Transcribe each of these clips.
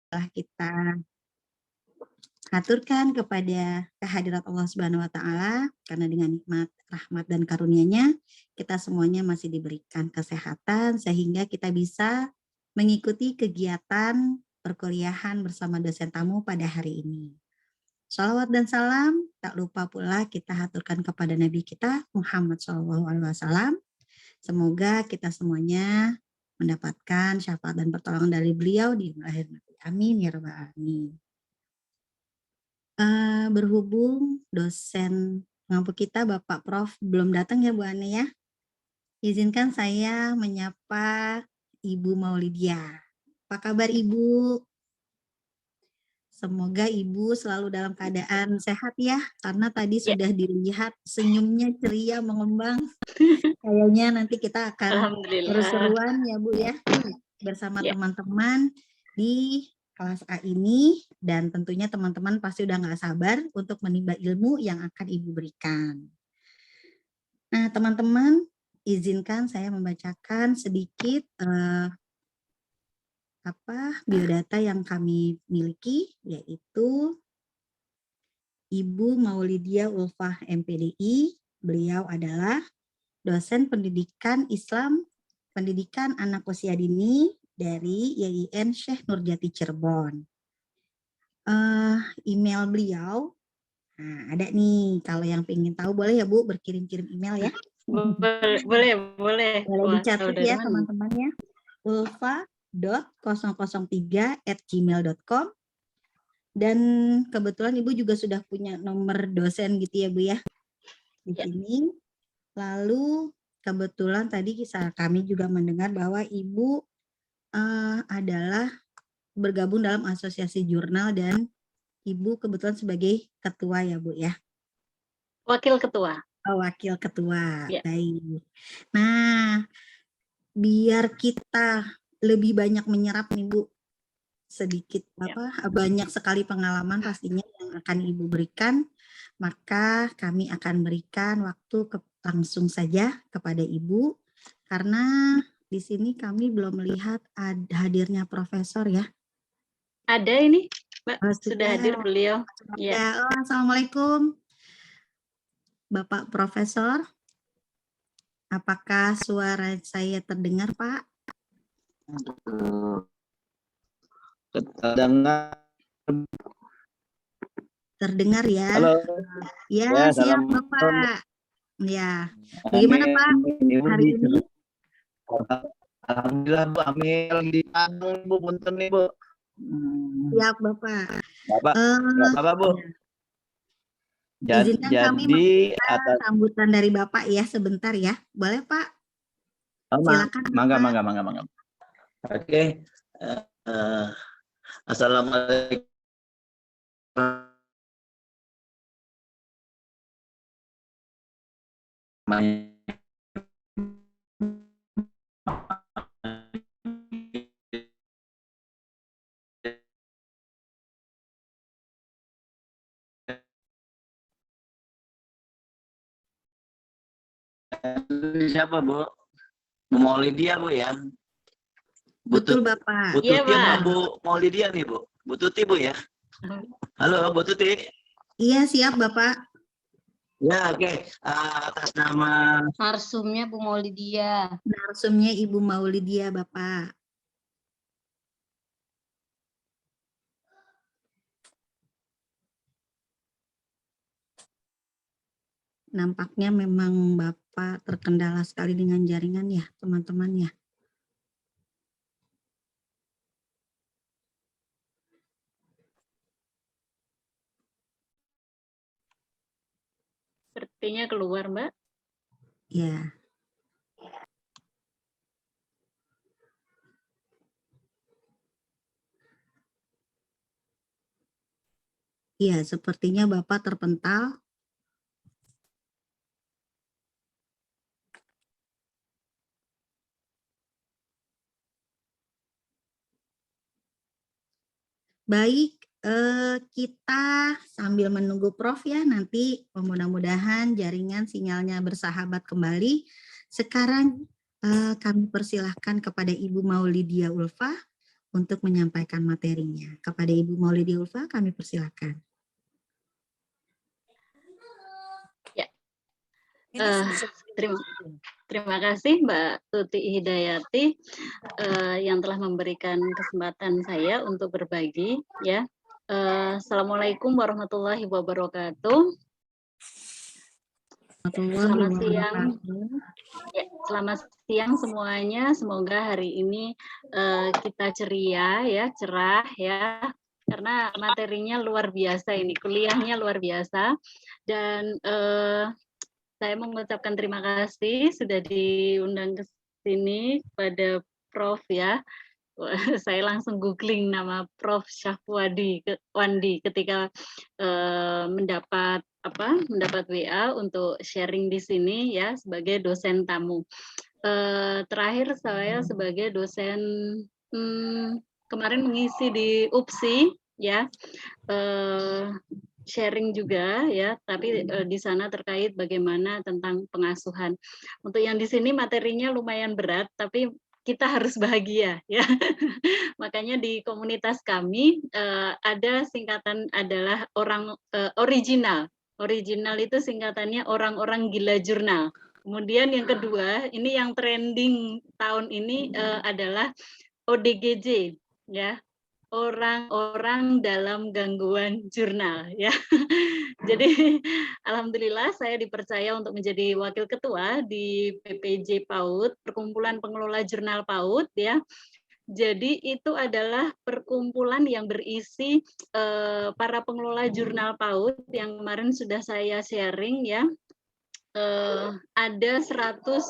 telah kita aturkan kepada kehadirat Allah Subhanahu wa taala, karena dengan nikmat, rahmat dan karunia-Nya kita semuanya masih diberikan kesehatan sehingga kita bisa mengikuti kegiatan perkuliahan bersama dosen tamu pada hari ini. Shalawat dan salam tak lupa pula kita haturkan kepada Nabi kita Muhammad SAW. Semoga kita semuanya mendapatkan syafaat dan pertolongan dari beliau di akhir nanti. Amin ya rabbal alamin. Berhubung dosen pengampu kita Bapak Prof belum datang ya Bu Ane ya. Izinkan saya menyapa Ibu Maulidia. Apa kabar Ibu? Semoga Ibu selalu dalam keadaan sehat ya, karena tadi sudah dilihat senyumnya ceria mengembang. Kayaknya nanti kita akan seru-seruan ya Bu ya, bersama teman-teman di kelas A ini, dan tentunya teman-teman pasti udah nggak sabar untuk menimba ilmu yang akan Ibu berikan. Nah teman-teman, izinkan saya membacakan sedikit biodata yang kami miliki, yaitu Ibu Maulidia Ulfah MPDI. Beliau adalah dosen pendidikan Islam, pendidikan anak usia dini dari YIN Syekh Nurjati Cirebon. Email beliau, nah ada nih, kalau yang pengen tahu boleh ya Bu berkirim-kirim email ya. Boleh dicatat ya teman-teman ya. ulfa.003@gmail.com. Dan kebetulan Ibu juga sudah punya nomor dosen gitu ya Bu ya di sini. Lalu kebetulan tadi kami juga mendengar bahwa Ibu adalah bergabung dalam asosiasi jurnal dan Ibu kebetulan sebagai ketua ya Bu ya. Wakil ketua. Oh, wakil ketua. Ya. Baik. Nah, biar kita lebih banyak menyerap nih Bu, sedikit banyak sekali pengalaman pastinya yang akan Ibu berikan, maka kami akan berikan waktu langsung saja kepada Ibu, karena di sini kami belum melihat hadirnya profesor ya. Ada ini Mbak, sudah hadir beliau. Ya. Assalamualaikum Bapak Profesor, apakah suara saya terdengar Pak? Terdengar ya. Halo. Ya, siap Bapak. Ya, bagaimana Pak hari ini? Alhamdulillah Bu, Amil di Bandung Bu, punten nih Bu. Siap Bapak. Bapak Bu. Izinkan kami atas sambutan dari Bapak ya sebentar ya, boleh Pak? Silakan. Mangga. Oke. Assalamualaikum. Siapa Bu? Bu Maulidia Bu ya? Betul Bapak. Bu Tuti sama Bu Maulidia nih Bu? Bu Tuti Bu ya? Halo Bu Tuti. Iya siap Bapak. Ya oke. Atas nama narsumnya Bu Maulidia. Narsumnya Ibu Maulidia Bapak. Nampaknya memang Bapak terkendala sekali dengan jaringan ya teman-teman ya. Sepertinya keluar Mbak. Ya. Iya, sepertinya Bapak terpental. Baik, kita sambil menunggu Prof ya, nanti mudah-mudahan jaringan sinyalnya bersahabat kembali. Sekarang kami persilahkan kepada Ibu Maulidia Ulfah untuk menyampaikan materinya. Kepada Ibu Maulidi Ulfa kami persilakan. Ya, terima kasih Mbak Tuti Hidayati yang telah memberikan kesempatan saya untuk berbagi. Ya, Assalamualaikum warahmatullahi wabarakatuh. Selamat siang. Ya, selamat siang semuanya. Semoga hari ini kita ceria, ya, cerah, ya, karena materinya luar biasa ini, kuliahnya luar biasa. Dan saya mengucapkan terima kasih sudah diundang ke sini kepada Prof, ya. Saya langsung googling nama Prof Syafwandi ketika mendapat WA untuk sharing di sini, ya, sebagai dosen tamu. Terakhir saya sebagai dosen kemarin mengisi di UPSI, ya, sharing juga, ya, tapi di sana terkait bagaimana tentang pengasuhan. Untuk yang di sini materinya lumayan berat, tapi kita harus bahagia, ya. Makanya di komunitas kami ada singkatan adalah orang original. Original itu singkatannya orang-orang gila jurnal. Kemudian yang kedua, ini yang trending tahun ini adalah ODGJ, ya, orang-orang dalam gangguan jurnal, ya. Jadi alhamdulillah saya dipercaya untuk menjadi wakil ketua di PPJ PAUD, Perkumpulan Pengelola Jurnal PAUD, ya. Jadi itu adalah perkumpulan yang berisi para pengelola jurnal PAUD yang kemarin sudah saya sharing, ya. Ada 111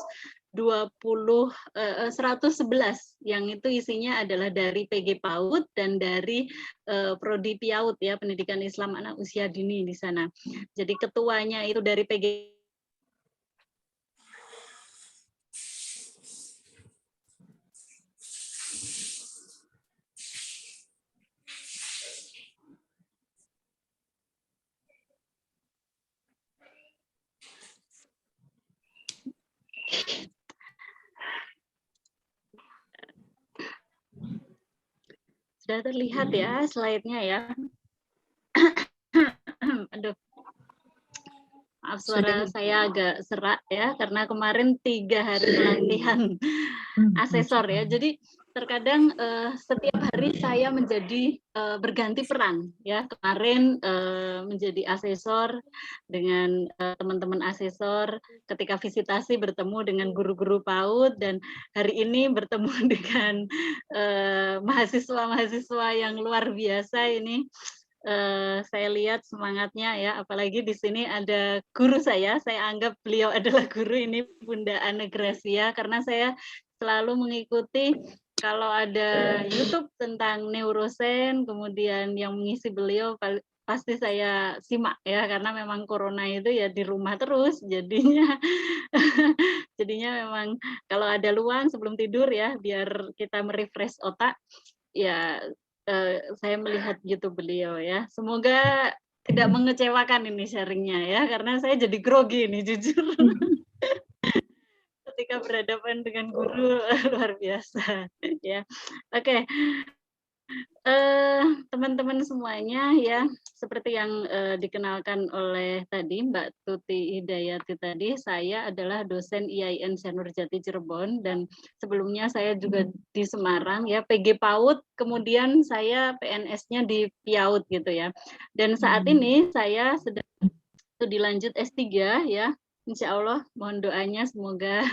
yang itu isinya adalah dari PG PAUD dan dari Prodi PIAUD, ya, Pendidikan Islam Anak Usia Dini di sana. Jadi ketuanya itu dari PG sudah terlihat, ya, slide-nya, ya. Aduh, maaf suara saya agak serak, ya, karena kemarin 3 hari pelatihan asesor, ya. Jadi terkadang setiap hari saya menjadi berganti peran, ya. Kemarin menjadi asesor dengan teman-teman asesor, ketika visitasi bertemu dengan guru-guru PAUD, dan hari ini bertemu dengan mahasiswa-mahasiswa yang luar biasa ini. Saya lihat semangatnya, ya, apalagi di sini ada guru saya anggap beliau adalah guru ini, Bunda Ane Gracia, karena saya selalu mengikuti kalau ada YouTube tentang neurosen, kemudian yang mengisi beliau pasti saya simak, ya, karena memang corona itu ya di rumah terus, jadinya jadinya memang kalau ada luang sebelum tidur, ya, biar kita merefresh otak, ya, saya melihat YouTube beliau, ya. Semoga tidak mengecewakan ini sharingnya, ya, karena saya jadi grogi ini jujur. Ketika berhadapan dengan guru luar biasa, ya. Oke. Teman-teman semuanya, ya, seperti yang dikenalkan oleh tadi Mbak Tuti Hidayati tadi, saya adalah dosen IAIN Senur Jati Cirebon, dan sebelumnya saya juga di Semarang, ya, PG PAUD, kemudian saya PNS-nya di PIAUD, gitu, ya. Dan saat ini saya sedang dilanjut S3, ya. Insya Allah mohon doanya semoga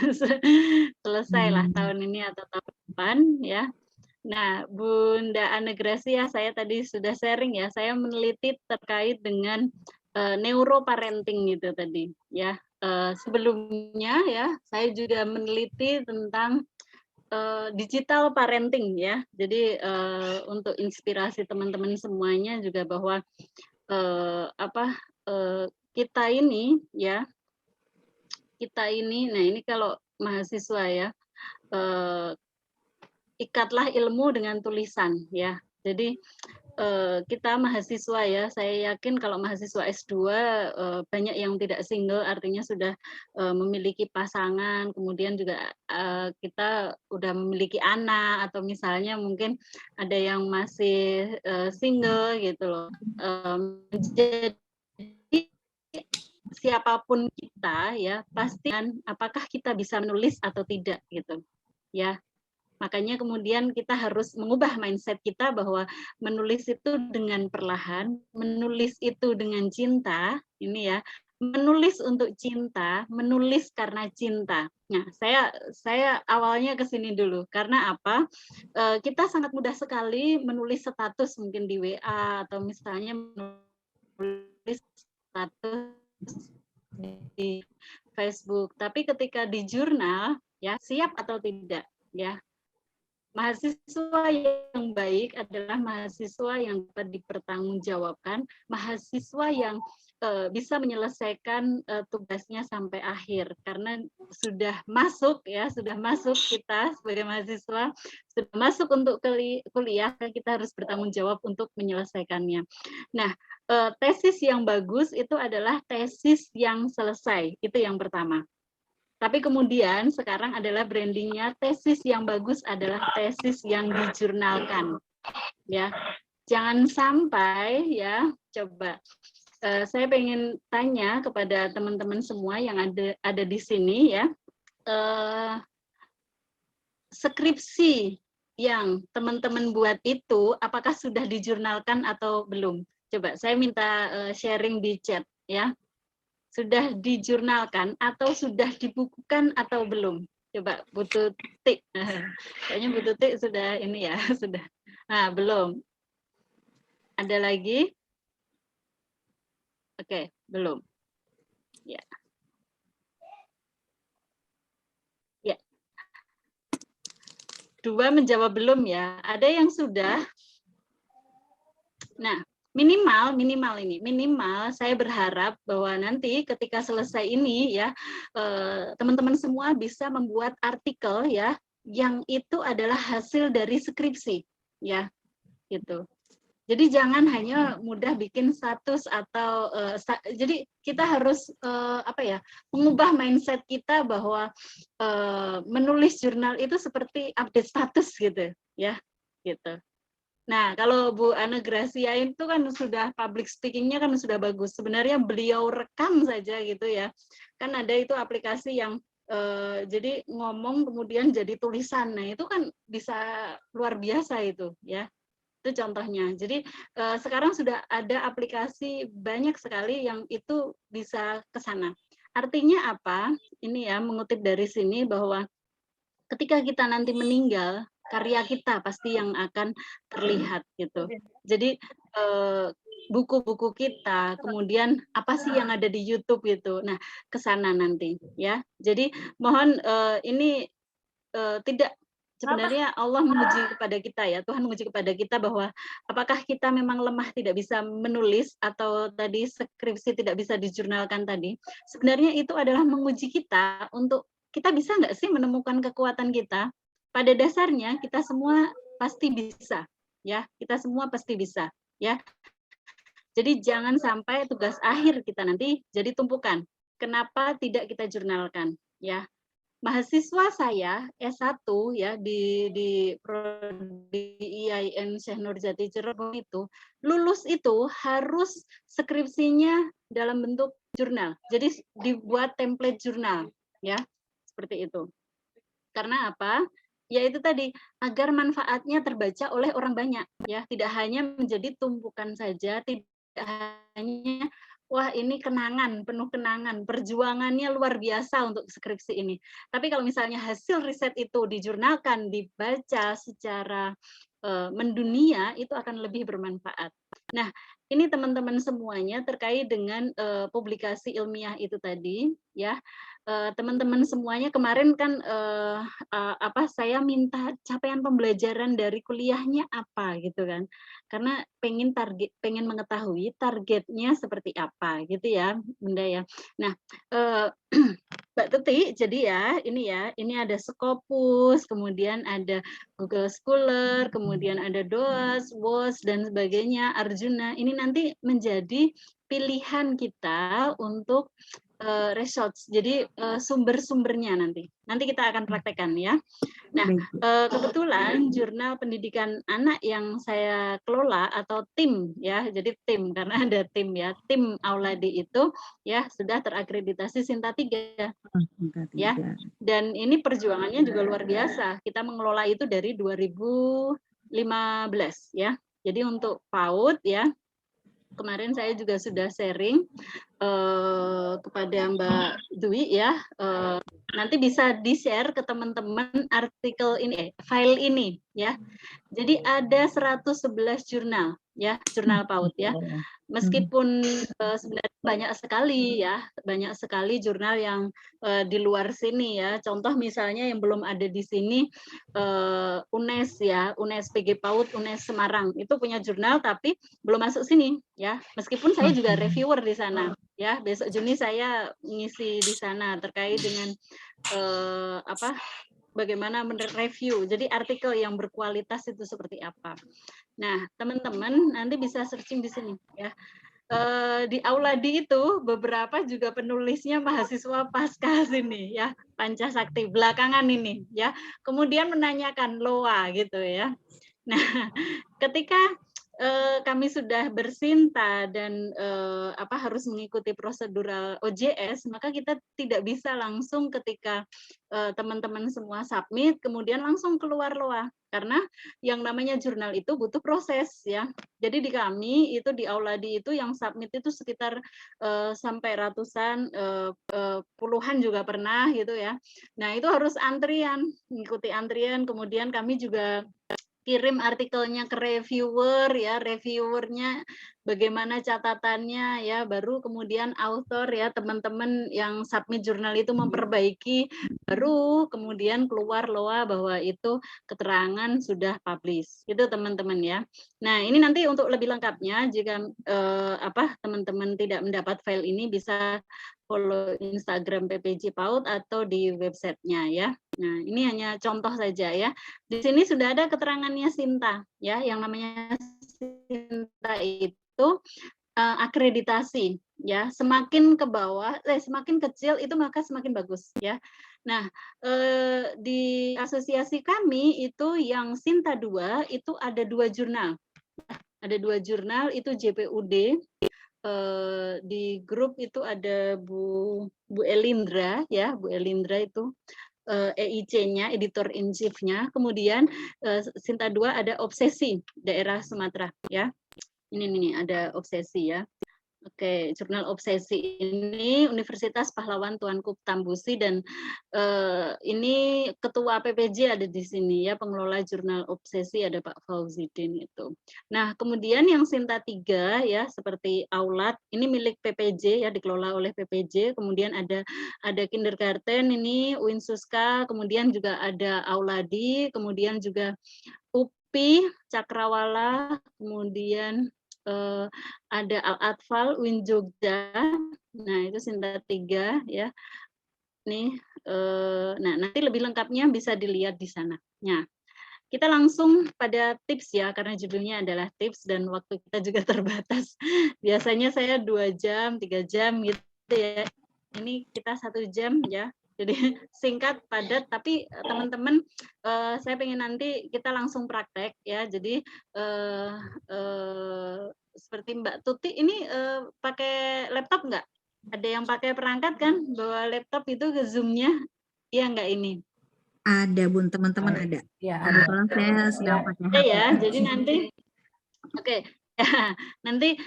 selesai lah tahun ini atau tahun depan, ya. Nah, Bunda Ane Gracia, saya tadi sudah sharing, ya, saya meneliti terkait dengan neuroparenting itu tadi, ya. Sebelumnya, ya, saya juga meneliti tentang digital parenting, ya. Jadi untuk inspirasi teman-teman semuanya juga bahwa kita ini, ya, nah ini kalau mahasiswa, ya, ikatlah ilmu dengan tulisan, ya. Jadi kita mahasiswa ya, saya yakin kalau mahasiswa S2 banyak yang tidak single, artinya sudah memiliki pasangan, kemudian juga kita udah memiliki anak, atau misalnya mungkin ada yang masih single gitu loh. Jadi siapapun kita ya, pastikan apakah kita bisa menulis atau tidak gitu ya. Makanya kemudian kita harus mengubah mindset kita bahwa menulis itu dengan perlahan, menulis itu dengan cinta, ini ya, menulis untuk cinta, menulis karena cinta. Nah, saya awalnya ke sini dulu karena apa? Kita sangat mudah sekali menulis status mungkin di WA atau misalnya menulis status di Facebook. Tapi ketika di jurnal, ya siap atau tidak, ya. Mahasiswa yang baik adalah mahasiswa yang dapat dipertanggungjawabkan, mahasiswa yang bisa menyelesaikan tugasnya sampai akhir karena sudah masuk ya, sudah masuk kita sebagai mahasiswa, sudah masuk untuk kuliah, kita harus bertanggung jawab untuk menyelesaikannya. Nah, tesis yang bagus itu adalah tesis yang selesai, itu yang pertama. Tapi kemudian sekarang adalah brandingnya tesis yang bagus adalah tesis yang dijurnalkan, ya. Jangan sampai ya, coba saya pengen tanya kepada teman-teman semua yang ada di sini ya, skripsi yang teman-teman buat itu apakah sudah dijurnalkan atau belum? Coba saya minta sharing di chat ya. Sudah dijurnalkan atau sudah dibukukan atau belum? Coba Bu Tuti. Kayaknya Bu Tuti sudah ini ya, sudah. Nah, belum. Ada lagi? Oke, belum. Ya. Ya. 2 menjawab belum ya. Ada yang sudah. Nah, minimal saya berharap bahwa nanti ketika selesai ini ya teman-teman semua bisa membuat artikel ya yang itu adalah hasil dari skripsi ya gitu. Jadi jangan hanya mudah bikin status atau jadi kita harus mengubah mindset kita bahwa menulis jurnal itu seperti update status gitu ya gitu. Nah, kalau Bu Ana Gracia itu kan sudah public speaking-nya kan sudah bagus. Sebenarnya beliau rekam saja gitu ya. Kan ada itu aplikasi yang jadi ngomong kemudian jadi tulisan. Nah, itu kan bisa luar biasa itu ya. Itu contohnya. Jadi sekarang sudah ada aplikasi banyak sekali yang itu bisa ke sana. Artinya apa? Ini ya mengutip dari sini bahwa ketika kita nanti meninggal, karya kita pasti yang akan terlihat gitu. Jadi buku-buku kita, kemudian apa sih yang ada di YouTube gitu. Nah, ke sana nanti ya. Jadi mohon ini tidak sebenarnya Allah menguji kepada kita ya, Tuhan menguji kepada kita bahwa apakah kita memang lemah tidak bisa menulis atau tadi skripsi tidak bisa dijurnalkan tadi. Sebenarnya itu adalah menguji kita untuk kita bisa nggak sih menemukan kekuatan kita. Pada dasarnya kita semua pasti bisa, ya. Kita semua pasti bisa, ya. Jadi jangan sampai tugas akhir kita nanti jadi tumpukan. Kenapa tidak kita jurnalkan, ya? Mahasiswa saya S1 ya di Prodi IAIN Syekh Nurjati Cirebon itu lulus itu harus skripsinya dalam bentuk jurnal. Jadi dibuat template jurnal, ya. Seperti itu. Karena apa? Ya itu tadi agar manfaatnya terbaca oleh orang banyak ya, tidak hanya menjadi tumpukan saja, tidak hanya wah ini kenangan, penuh kenangan, perjuangannya luar biasa untuk skripsi ini. Tapi kalau misalnya hasil riset itu dijurnalkan, dibaca secara mendunia, itu akan lebih bermanfaat. Nah, ini teman-teman semuanya terkait dengan publikasi ilmiah itu tadi, ya. Teman-teman semuanya kemarin kan saya minta capaian pembelajaran dari kuliahnya apa gitu kan. Karena pengen mengetahui targetnya seperti apa gitu ya, Bunda ya. Nah, eh, Mbak Tuti, jadi ini ada Scopus, kemudian ada Google Scholar, kemudian ada DOAS, WOS, dan sebagainya, Arjuna. Ini nanti menjadi pilihan kita untuk research. Jadi sumber-sumbernya nanti kita akan praktekkan ya. Nah, kebetulan jurnal pendidikan anak yang saya kelola atau tim ya, jadi tim karena ada tim ya, tim Auladi itu ya sudah terakreditasi Sinta 3 ya. Dan ini perjuangannya juga luar biasa. Kita mengelola itu dari 2015 ya. Jadi untuk PAUD ya, kemarin saya juga sudah sharing kepada Mbak Dwi ya, nanti bisa di-share ke teman-teman artikel ini, file ini ya. Jadi ada 111 jurnal ya, jurnal PAUD ya. Meskipun sebenarnya banyak sekali jurnal yang di luar sini ya. Contoh misalnya yang belum ada di sini UNES ya, UNES PG PAUD, UNES Semarang itu punya jurnal tapi belum masuk sini ya. Meskipun saya juga reviewer di sana ya. Besok Juni saya ngisi di sana terkait dengan bagaimana mereview. Jadi artikel yang berkualitas itu seperti apa. Nah, teman-teman nanti bisa searching di sini ya. Di Auladi itu beberapa juga penulisnya mahasiswa pasca sini ya, Pancasakti belakangan ini ya. Kemudian menanyakan LOA gitu ya. Nah, ketika kami sudah bersinta dan harus mengikuti prosedural OJS, maka kita tidak bisa langsung ketika teman-teman semua submit kemudian langsung keluar LOA karena yang namanya jurnal itu butuh proses ya. Jadi di kami itu di Auladi itu yang submit itu sekitar sampai ratusan, puluhan juga pernah gitu ya. Nah, itu harus antrian, mengikuti antrian, kemudian kami juga kirim artikelnya ke reviewer ya, reviewernya bagaimana catatannya ya, baru kemudian author ya, teman-teman yang submit jurnal itu memperbaiki, baru kemudian keluar LOA bahwa itu keterangan sudah publish. Itu teman-teman ya. Nah, ini nanti untuk lebih lengkapnya jika teman-teman tidak mendapat file ini bisa follow Instagram PPJ PAUD atau di websitenya ya. Nah, ini hanya contoh saja ya. Di sini sudah ada keterangannya Sinta ya, yang namanya Sinta itu akreditasi ya. Semakin ke bawah, semakin kecil itu maka semakin bagus ya. Nah, di asosiasi kami itu yang Sinta 2 itu ada 2 jurnal. Ada 2 jurnal itu JPUD. Di grup itu ada Bu Elindra ya, Bu Elindra itu EIC-nya, editor in chief-nya. Kemudian Sinta 2 ada obsesi daerah Sumatera ya. Ini ada obsesi ya. Oke, jurnal obsesi ini Universitas Pahlawan Tuanku Tambusi dan ini ketua PPJ ada di sini ya, pengelola jurnal obsesi ada Pak Fauzidin itu. Nah, kemudian yang Sinta 3 ya seperti Aulat ini milik PPJ ya, dikelola oleh PPJ. Kemudian ada kindergarten ini Winsuska, kemudian juga ada Auladi, kemudian juga UPI Cakrawala, kemudian ada Al-Atfal, Win Jogja, nah itu Sinta 3 ya. Nih, nah nanti lebih lengkapnya bisa dilihat di sana. Nah, kita langsung pada tips ya, karena judulnya adalah tips dan waktu kita juga terbatas. Biasanya saya 2 jam, 3 jam gitu ya. Ini kita 1 jam ya. Jadi singkat, padat, tapi teman-teman saya pengen nanti kita langsung praktek ya. Jadi seperti Mbak Tuti ini pakai laptop nggak? Ada yang pakai perangkat kan? Bawa laptop itu ke Zoom-nya? Iya nggak ini? Ada Bun, teman-teman ada. Ya, Kebetulan saya sedang pakai HP. Ya, jadi nanti oke. Nanti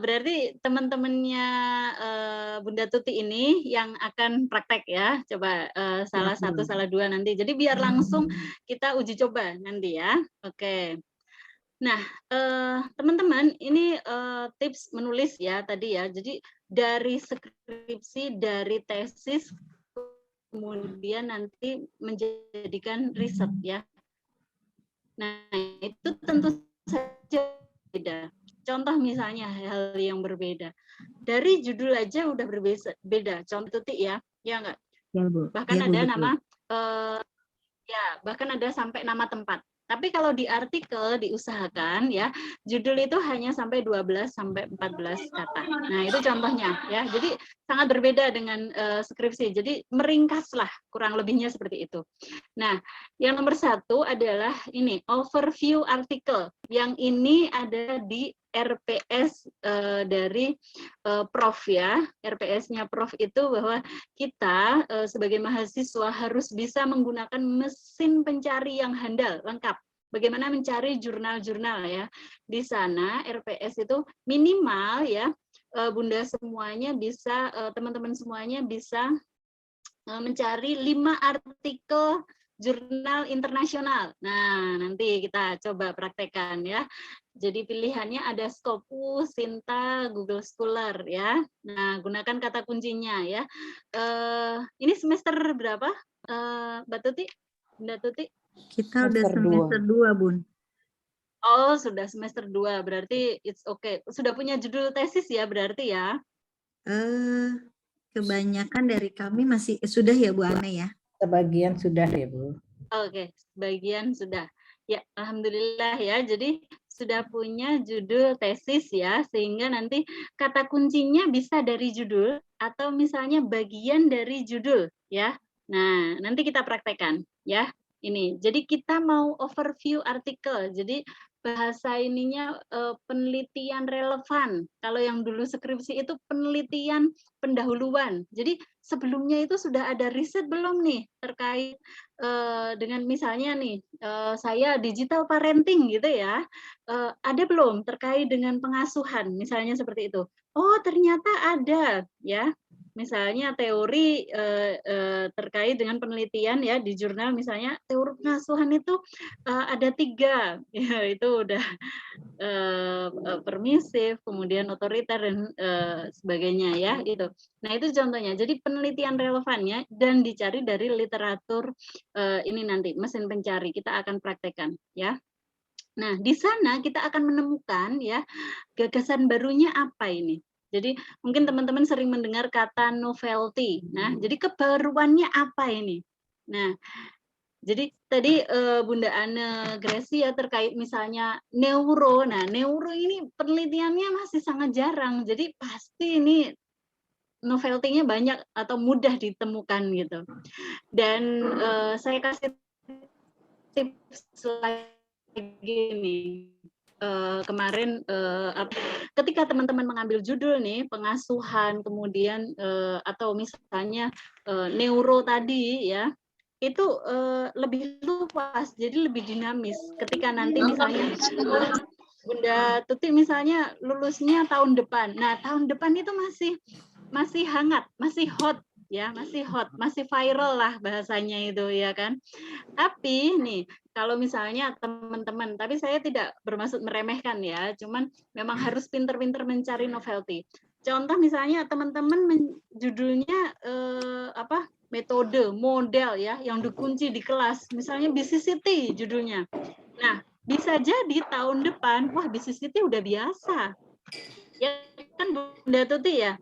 berarti teman-temannya Bunda Tuti ini yang akan praktek ya. Coba salah satu, salah dua nanti. Jadi biar langsung kita uji coba nanti ya. Oke. Nah, teman-teman, ini tips menulis ya tadi ya. Jadi dari skripsi, dari tesis, kemudian nanti menjadikan riset ya. Nah, itu tentu saja beda. Contoh misalnya hal yang berbeda. Dari judul aja udah berbeda. Contoh titik ya, ya enggak? Ya, Bu. Bahkan Ya, Bu, ada betul. nama ya, bahkan ada sampai nama tempat. Tapi kalau di artikel diusahakan ya, judul itu hanya sampai 12 sampai 14 kata. Nah, itu contohnya ya. Jadi sangat berbeda dengan skripsi. Jadi meringkaslah, kurang lebihnya seperti itu. Nah, yang nomor 1 adalah ini, overview artikel. Yang ini ada di RPS dari Prof ya. RPS-nya Prof itu bahwa kita sebagai mahasiswa harus bisa menggunakan mesin pencari yang handal, lengkap. Bagaimana mencari jurnal-jurnal ya. Di sana RPS itu minimal ya, Bunda semuanya bisa, teman-teman semuanya bisa mencari 5 artikel jurnal internasional. Nah, nanti kita coba praktekkan ya. Jadi pilihannya ada Scopus, Sinta, Google Scholar ya. Nah, gunakan kata kuncinya ya. Ini semester berapa, Mbak Tuti? Bunda Tuti? Kita udah Semester semester 2, Bun. Oh, sudah semester 2, berarti it's okay. Sudah punya judul tesis ya berarti ya? Kebanyakan dari kami masih sudah ya, Bu Ane ya? Sebagian sudah ya, Bu. Oke, sebagian sudah. Ya, alhamdulillah ya. Jadi sudah punya judul tesis ya, sehingga nanti kata kuncinya bisa dari judul atau misalnya bagian dari judul ya. Nah, nanti kita praktekkan ya. Ini. Jadi kita mau overview artikel. Jadi bahasa ininya penelitian relevan. Kalau yang dulu skripsi itu penelitian pendahuluan. Jadi sebelumnya itu sudah ada riset belum nih terkait dengan misalnya nih, saya digital parenting gitu ya, ada belum terkait dengan pengasuhan, misalnya seperti itu. Oh ternyata ada ya, misalnya teori terkait dengan penelitian ya di jurnal misalnya teori pengasuhan itu ada 3, ya itu udah permisif, kemudian otoriter dan sebagainya ya itu. Nah itu contohnya. Jadi penelitian relevannya dan dicari dari literatur ini nanti mesin pencari kita akan praktekkan ya. Nah di sana kita akan menemukan ya gagasan barunya apa ini. Jadi mungkin teman-teman sering mendengar kata novelty. Nah jadi kebaruannya apa ini. Nah jadi tadi Bunda Ane Gracia terkait misalnya neuro. Nah, neuro ini penelitiannya masih sangat jarang. Jadi pasti ini novelty-nya banyak atau mudah ditemukan gitu. Dan saya kasih tips lagi nih. Kemarin ketika teman-teman mengambil judul nih pengasuhan kemudian atau misalnya neuro tadi ya itu lebih luas, jadi lebih dinamis. Ketika nanti misalnya Bunda Tuti misalnya lulusnya tahun depan. Nah, tahun depan itu masih hangat, masih hot ya, masih hot, masih viral lah bahasanya itu ya kan. Tapi nih, kalau misalnya teman-teman, tapi saya tidak bermaksud meremehkan ya, cuman memang harus pinter-pinter mencari novelty. Contoh misalnya teman-teman judulnya apa? Metode, model ya, yang dikunci di kelas. Misalnya BCCT judulnya. Nah, bisa jadi tahun depan, wah BCCT udah biasa. Ya kan Bunda Tuti ya?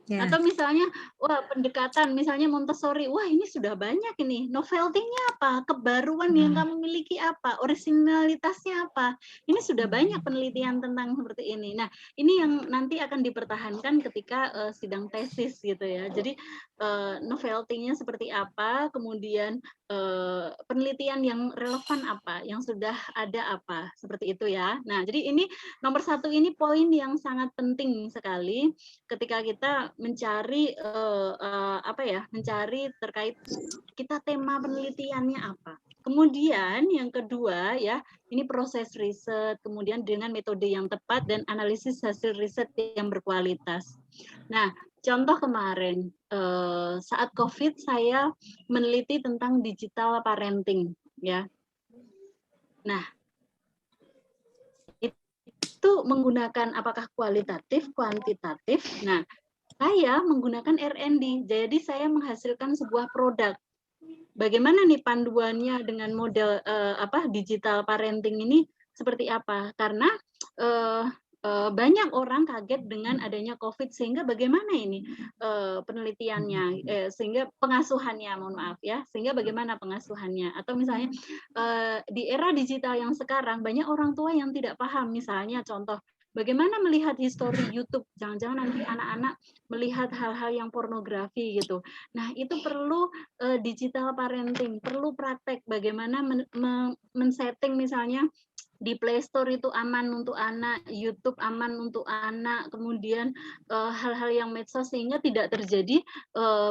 Ya. Atau misalnya, wah pendekatan, misalnya Montessori, wah ini sudah banyak ini. Novelty-nya apa? Kebaruan yang kamu miliki apa? Originalitasnya apa? Ini sudah banyak penelitian tentang seperti ini. Nah, ini yang nanti akan dipertahankan ketika sidang tesis gitu ya. Jadi novelty-nya seperti apa, kemudian penelitian yang relevan apa, yang sudah ada apa, seperti itu ya. Nah, jadi ini nomor 1 ini poin yang sangat penting sekali ketika kita mencari apa ya, mencari terkait kita tema penelitiannya apa. Kemudian yang kedua ya, ini proses riset, kemudian dengan metode yang tepat dan analisis hasil riset yang berkualitas. Nah, contoh kemarin saat COVID saya meneliti tentang digital parenting ya. Nah, itu menggunakan apakah kualitatif, kuantitatif. Nah, saya menggunakan R&D, jadi saya menghasilkan sebuah produk. Bagaimana nih panduannya dengan model digital parenting ini seperti apa? Karena banyak orang kaget dengan adanya COVID, sehingga bagaimana ini penelitiannya, sehingga pengasuhannya, mohon maaf ya, sehingga bagaimana pengasuhannya, atau misalnya di era digital yang sekarang banyak orang tua yang tidak paham, misalnya contoh bagaimana melihat histori YouTube, jangan-jangan nanti anak-anak melihat hal-hal yang pornografi gitu. Nah, itu perlu digital parenting, perlu praktek bagaimana men-setting misalnya di Play Store itu aman untuk anak, YouTube aman untuk anak, kemudian hal-hal yang medsos sehingga tidak terjadi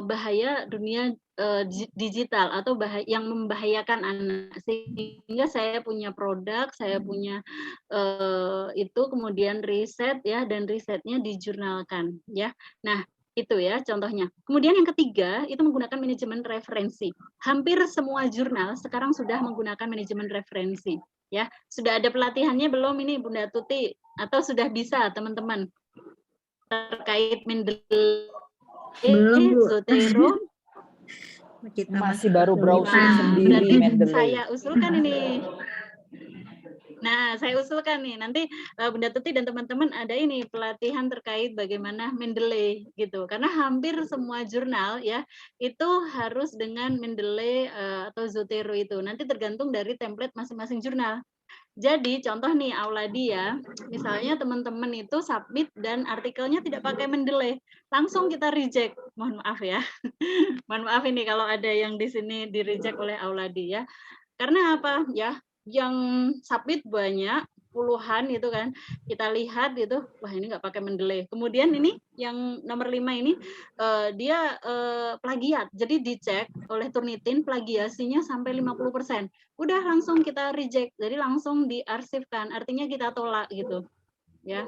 bahaya dunia digital atau yang membahayakan anak. Sehingga saya punya produk, saya punya itu, kemudian riset ya, dan risetnya dijurnalkan ya. Nah, itu ya contohnya. Kemudian yang ketiga itu menggunakan manajemen referensi. Hampir semua jurnal sekarang sudah menggunakan manajemen referensi. Ya, sudah ada pelatihannya belum ini Bunda Tuti, atau sudah bisa teman-teman terkait Mendeley, Zotero? Kita Masih baru browsing Nah, sendiri berarti Mendeley. saya usulkan ini. Nah, saya usulkan nih, nanti Bunda Tuti dan teman-teman ada ini pelatihan terkait bagaimana Mendeley gitu. Karena hampir semua jurnal ya itu harus dengan Mendeley atau Zotero itu. Nanti tergantung dari template masing-masing jurnal. Jadi contoh nih Auladi ya, misalnya teman-teman itu submit dan artikelnya tidak pakai Mendeley, langsung kita reject. Mohon maaf ya. Mohon maaf ini kalau ada yang di sini di reject oleh Auladi ya. Karena apa ya? Yang submit banyak, puluhan itu kan, kita lihat itu, wah ini nggak pakai Mendeley. Kemudian ini yang nomor 5 ini dia plagiat, jadi dicek oleh Turnitin plagiasinya sampai 50%. Udah langsung kita reject, jadi langsung diarsipkan, artinya kita tolak gitu ya.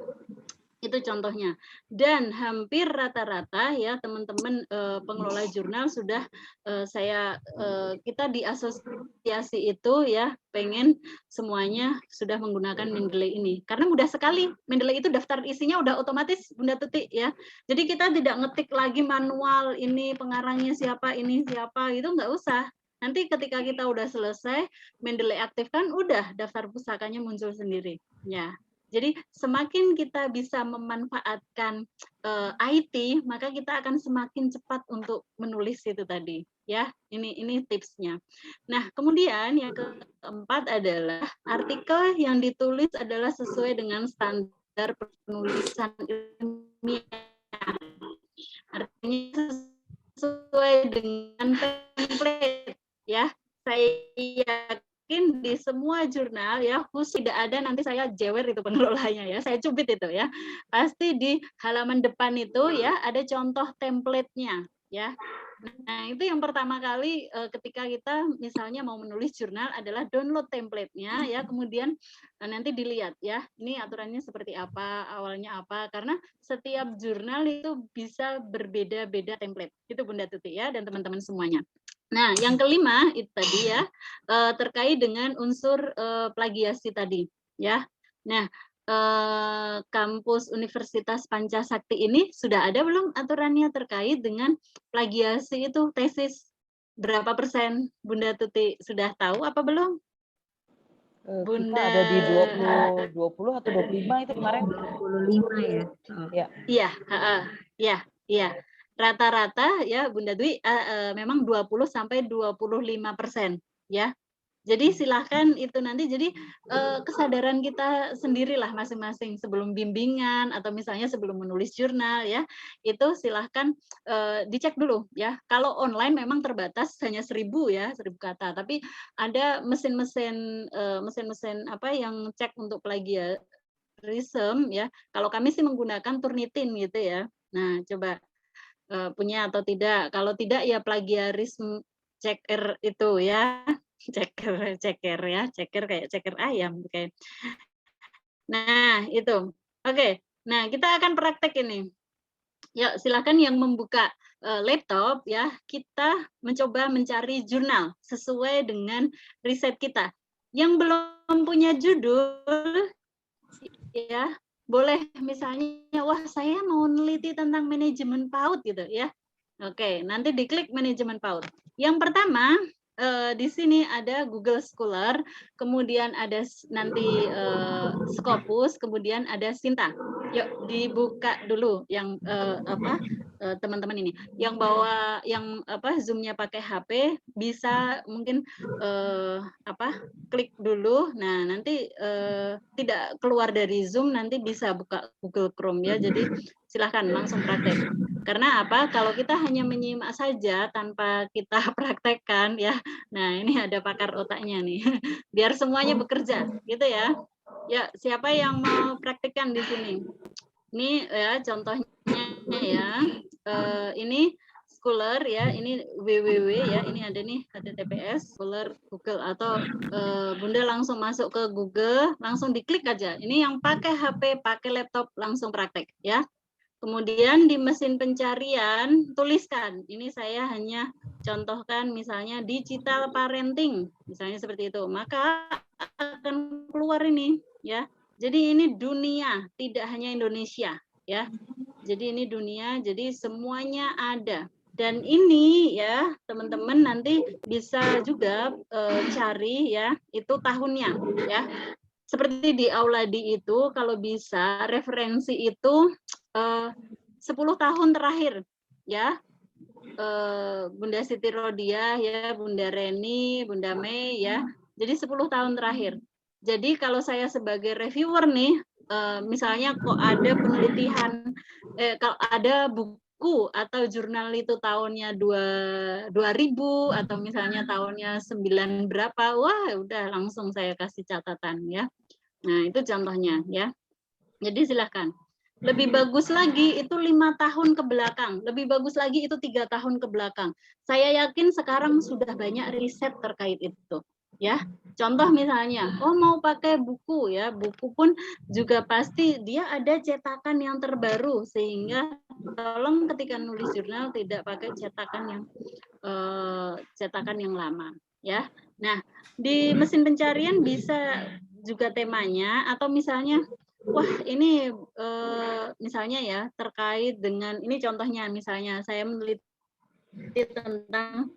Itu contohnya. Dan hampir rata-rata ya teman-teman pengelola jurnal sudah kita di asosiasi itu ya pengen semuanya sudah menggunakan Mendeley ini. Karena mudah sekali. Mendeley itu daftar isinya udah otomatis Bunda Tuti ya. Jadi kita tidak ngetik lagi manual ini pengarangnya siapa, ini siapa, itu nggak usah. Nanti ketika kita udah selesai Mendeley aktifkan, udah daftar pusakanya muncul sendiri ya. Jadi semakin kita bisa memanfaatkan IT, maka kita akan semakin cepat untuk menulis itu tadi, ya. Ini tipsnya. Nah, kemudian yang keempat adalah artikel yang ditulis adalah sesuai dengan standar penulisan ilmiah. Artinya sesuai dengan template, ya. Saya yakin di semua jurnal ya, khusus tidak ada nanti saya jewer itu pengelolanya ya, saya cubit itu ya. Pasti di halaman depan itu ya ada contoh template-nya ya. Nah, itu yang pertama kali ketika kita misalnya mau menulis jurnal adalah download template-nya ya, kemudian nanti dilihat ya, ini aturannya seperti apa, awalnya apa, karena setiap jurnal itu bisa berbeda-beda template. Itu Bunda Tuti ya dan teman-teman semuanya. Nah, yang kelima itu tadi ya terkait dengan unsur plagiasi tadi ya. Nah, kampus Universitas Pancasakti ini sudah ada belum aturannya terkait dengan plagiasi itu tesis berapa persen? Bunda Tuti sudah tahu apa belum? Kita ada di 20 atau 25 itu kemarin. 25 ya. Oh. Ya. Iya. Rata-rata ya Bunda Dwi memang 20 sampai 25% ya. Jadi silahkan itu nanti jadi kesadaran kita sendirilah masing-masing sebelum bimbingan atau misalnya sebelum menulis jurnal ya, itu silahkan dicek dulu ya. Kalau online memang terbatas hanya 1000 ya, 1000 kata. Tapi ada mesin-mesin apa yang cek untuk plagiarisme ya. Kalau kami sih menggunakan Turnitin gitu ya. Nah coba punya atau tidak. Kalau tidak ya plagiarisme checker itu ya. Ceker ya, ceker kayak ceker ayam. Oke. Nah, itu. Oke. Nah, kita akan praktek ini. Yuk, silakan yang membuka laptop ya, kita mencoba mencari jurnal sesuai dengan riset kita. Yang belum punya judul, ya boleh misalnya, wah saya mau neliti tentang manajemen PAUD gitu ya. Oke, nanti diklik manajemen PAUD. Yang pertama di sini ada Google Scholar, kemudian ada nanti Scopus, kemudian ada Sinta. Yuk dibuka dulu yang teman-teman ini, yang bawa yang Zoom-nya pakai HP bisa mungkin klik dulu. Nah nanti tidak keluar dari Zoom, nanti bisa buka Google Chrome ya. Jadi silahkan langsung praktek. Karena apa? Kalau kita hanya menyimak saja tanpa kita praktekkan ya, nah ini ada pakar otaknya nih, biar semuanya bekerja, gitu ya. Ya, siapa yang mau praktekkan di sini? Ini ya contohnya ya, ini Scholar ya, ini www ya, ini ada nih https Scholar Google atau Bunda langsung masuk ke Google, langsung diklik aja. Ini yang pakai HP, pakai laptop langsung praktek ya. Kemudian di mesin pencarian tuliskan, ini saya hanya contohkan misalnya digital parenting, misalnya seperti itu, maka akan keluar ini ya. Jadi ini dunia, tidak hanya Indonesia ya. Jadi ini dunia, jadi semuanya ada. Dan ini ya teman-teman nanti bisa juga cari ya itu tahunnya ya. Seperti di Auladi itu kalau bisa referensi itu 10 tahun terakhir ya, Bunda Siti Rodiah ya, Bunda Reni, Bunda Mei ya, jadi 10 tahun terakhir. Jadi kalau saya sebagai reviewer nih, misalnya kok ada penelitian, kalau ada buku atau jurnal itu tahunnya 2000 atau misalnya tahunnya 9 berapa, wah udah langsung saya kasih catatan ya. Nah itu contohnya ya. Jadi silahkan. Lebih bagus lagi itu 5 tahun ke belakang, lebih bagus lagi itu 3 tahun ke belakang. Saya yakin sekarang sudah banyak riset terkait itu. Ya, contoh misalnya, oh mau pakai buku ya, buku pun juga pasti dia ada cetakan yang terbaru sehingga tolong ketika nulis jurnal tidak pakai cetakan yang lama ya. Nah, di mesin pencarian bisa juga temanya atau misalnya wah ini misalnya ya terkait dengan ini contohnya misalnya saya meneliti tentang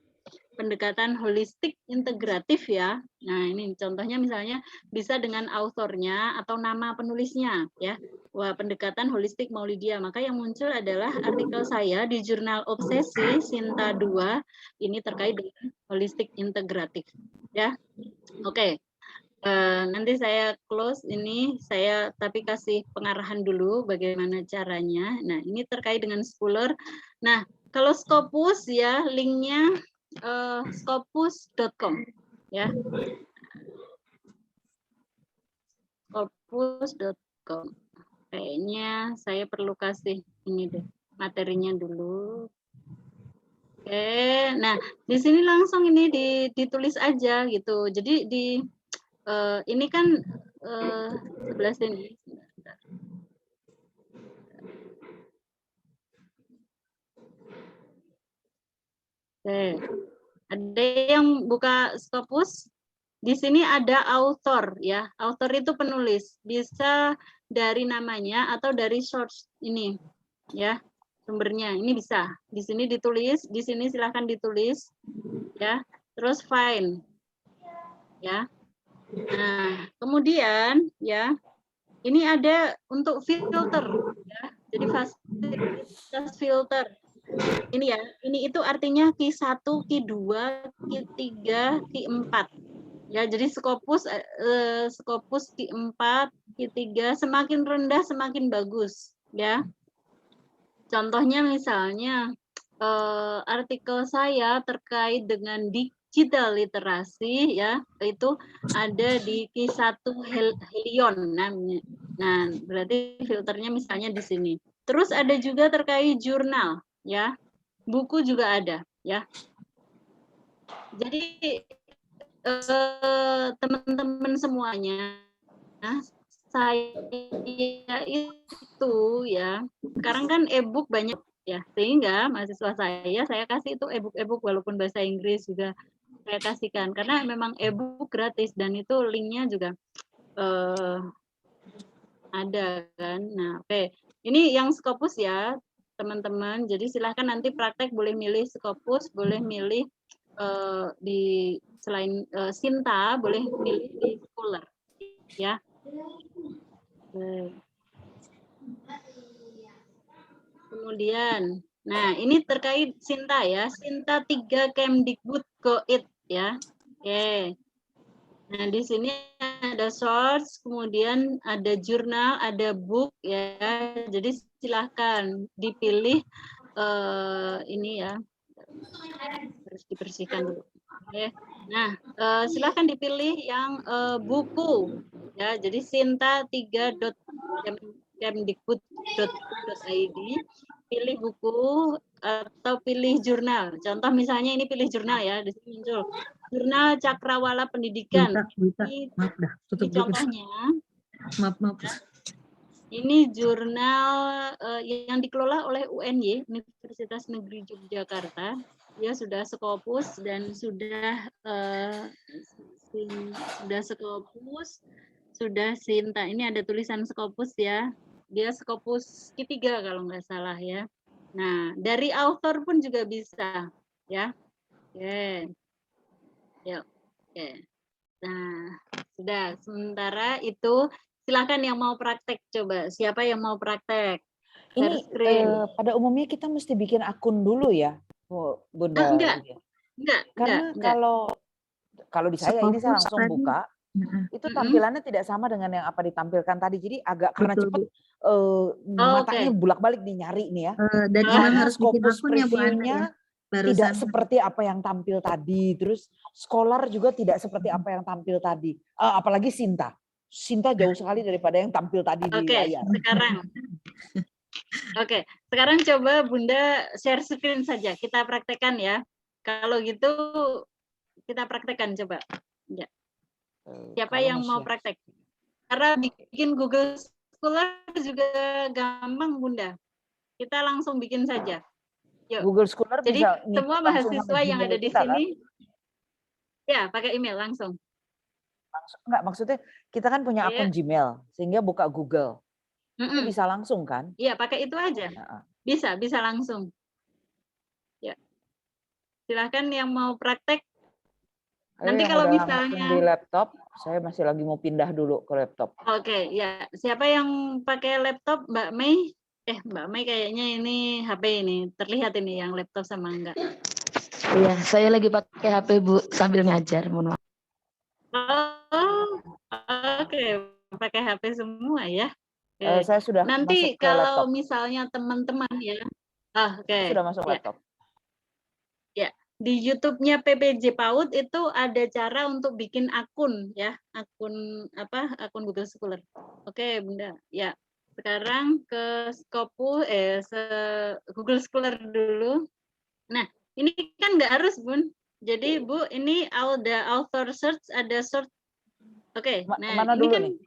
pendekatan holistik integratif ya. Nah, ini contohnya misalnya bisa dengan autornya atau nama penulisnya ya. Wah, pendekatan holistik Maulidia. Maka yang muncul adalah artikel saya di jurnal Obsesi Sinta 2 ini terkait dengan holistik integratif ya. Oke. Nanti saya close ini, saya tapi kasih pengarahan dulu bagaimana caranya. Nah, ini terkait dengan Scholar. Nah, kalau Scopus ya linknya scopus.com ya. Scopus.com. Kayaknya saya perlu kasih ini deh materinya dulu. Oke, nah di sini langsung ini ditulis aja gitu. Jadi ini kan sebelah sini. Oke. Ada yang buka Scopus? Di sini ada author ya. Author itu penulis. Bisa dari namanya atau dari source ini ya. Sumbernya ini bisa. Di sini ditulis, di sini silahkan ditulis ya. Terus find. Ya. Nah, kemudian ya. Ini ada untuk filter ya. Jadi fasilitas filter. Ini ya, ini itu artinya Q1, Q2, Q3, Q4. Ya, jadi Scopus Q4, Q3 semakin rendah semakin bagus, ya. Contohnya misalnya artikel saya terkait dengan digital literasi ya, itu ada di Q1 Helion. Nah, berarti filternya misalnya di sini. Terus ada juga terkait jurnal ya. Buku juga ada ya. Jadi teman-teman semuanya, saya itu ya sekarang kan e-book banyak ya, sehingga mahasiswa saya kasih itu e-book walaupun bahasa Inggris juga saya kasihkan karena memang e-book gratis dan itu linknya juga Ada kan. Nah, oke. Ini yang Scopus ya, teman-teman. Jadi silahkan nanti praktek boleh milih Scopus, boleh milih di selain Sinta, boleh milih di Scholar ya. Kemudian, nah ini terkait Sinta ya, Sinta 3 Kemdikbud Go.id ya. Oke. Nah, di sini ada source, kemudian ada jurnal, ada book ya. Jadi silahkan dipilih ini ya. Harus dibersihkan dulu. Oke. Nah, silahkan dipilih yang buku ya. Jadi sinta3.kemdikbud.go.id, pilih buku atau pilih jurnal. Contoh misalnya ini pilih jurnal ya, di sini muncul Jurnal Cakrawala Pendidikan. Ini maaf dah, tutup dulu. contohnya. Maaf. Ini jurnal yang dikelola oleh UNY, Universitas Negeri Yogyakarta. Dia sudah Scopus dan sudah Scopus, sudah Sinta. Ini ada tulisan Scopus ya. Dia Scopus ketiga kalau nggak salah ya. Nah, dari author pun juga bisa ya. Oke. Yuk. Oke. Nah, sudah. Sementara itu silakan yang mau praktek coba. Siapa yang mau praktek? Ini pada umumnya kita mesti bikin akun dulu ya, Bunda. Enggak. Karena kalau di saya ini saya langsung buka, itu tampilannya tidak sama dengan yang apa ditampilkan tadi. Jadi agak karena cepat matanya bulak-balik nih nyari nih ya. Dan emang harus bikin Scopus akunnya Bu Ana ya. Tidak seperti apa yang tampil tadi. Terus Scholar juga tidak seperti apa yang tampil tadi. Apalagi Sinta. Sinta jauh sekali daripada yang tampil tadi di layar. Sekarang coba Bunda share screen saja. Kita praktekkan ya. Kalau gitu kita praktekkan coba. Ya. Siapa yang mau praktek? Karena bikin Google Scholar juga gampang Bunda. Kita langsung bikin saja. Yuk. Google Scholar jadi bisa semua mahasiswa yang ada di sini ya pakai email langsung. Enggak, maksudnya kita kan punya akun Gmail sehingga buka Google. Itu bisa langsung kan? Iya, pakai itu aja. Bisa langsung. Ya. Silakan yang mau praktek. Nanti kalau misalnya di laptop, saya masih lagi mau pindah dulu ke laptop. Oke, ya. Siapa yang pakai laptop, Mbak Mei? Mbak Mei kayaknya ini HP ini. Terlihat ini yang laptop sama enggak? Iya, saya lagi pakai HP Bu sambil ngajar, mohon maaf. Oke, pakai HP semua ya. Saya sudah nanti masuk ke kalau laptop. Misalnya teman-teman ya. Sudah masuk laptop. Ya, di YouTube-nya PPJ PAUD itu ada cara untuk bikin akun ya, akun Google Scholar. Oke, Bunda. Ya. Sekarang ke Google Scholar dulu. Nah, ini kan nggak harus, Bun. Jadi, Bu, ini ada author search, ada search. Oke, nah mana ini dulu kan nih?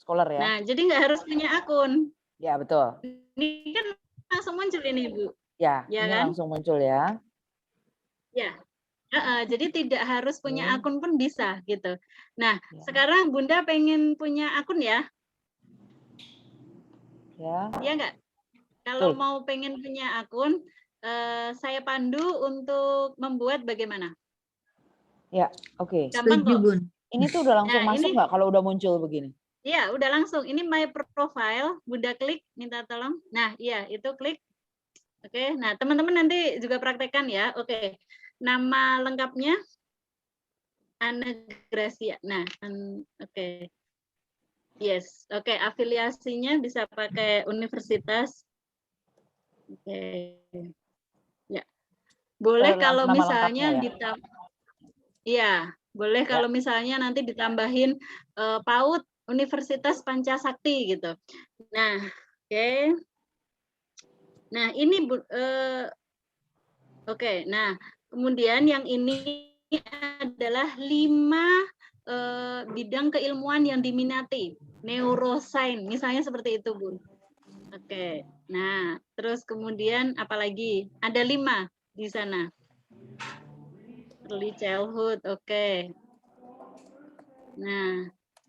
Scholar ya. Nah, jadi nggak harus punya akun. Ya, betul. Ini kan langsung muncul ini, Bu. Ya ini kan? langsung muncul ya. Ya. Jadi tidak harus punya akun pun bisa gitu. Nah, sekarang Bunda pengen punya akun ya? Ya. Iya nggak? Kalau mau pengen punya akun, saya pandu untuk membuat bagaimana? Ya, oke. Gampang kok. Bun. Ini tuh udah langsung masuk nggak kalau udah muncul begini? Iya, udah langsung. Ini my profile, Bunda klik, minta tolong. Nah, iya, itu klik. Oke, nah teman-teman nanti juga praktekkan ya. Oke, nama lengkapnya Ana Gracia. Nah, oke. Yes, oke. Afiliasinya bisa pakai universitas. Oke. Ya. Boleh kalau misalnya boleh kalau misalnya nanti ditambahin PAUD Universitas Pancasakti gitu. Nah, oke. Nah, ini oke. Nah, kemudian yang ini adalah 5 bidang keilmuan yang diminati. Neuroscience, misalnya seperti itu, Bu. Oke. Nah, terus kemudian apalagi? Ada 5 di sana. Early childhood, oke. Nah,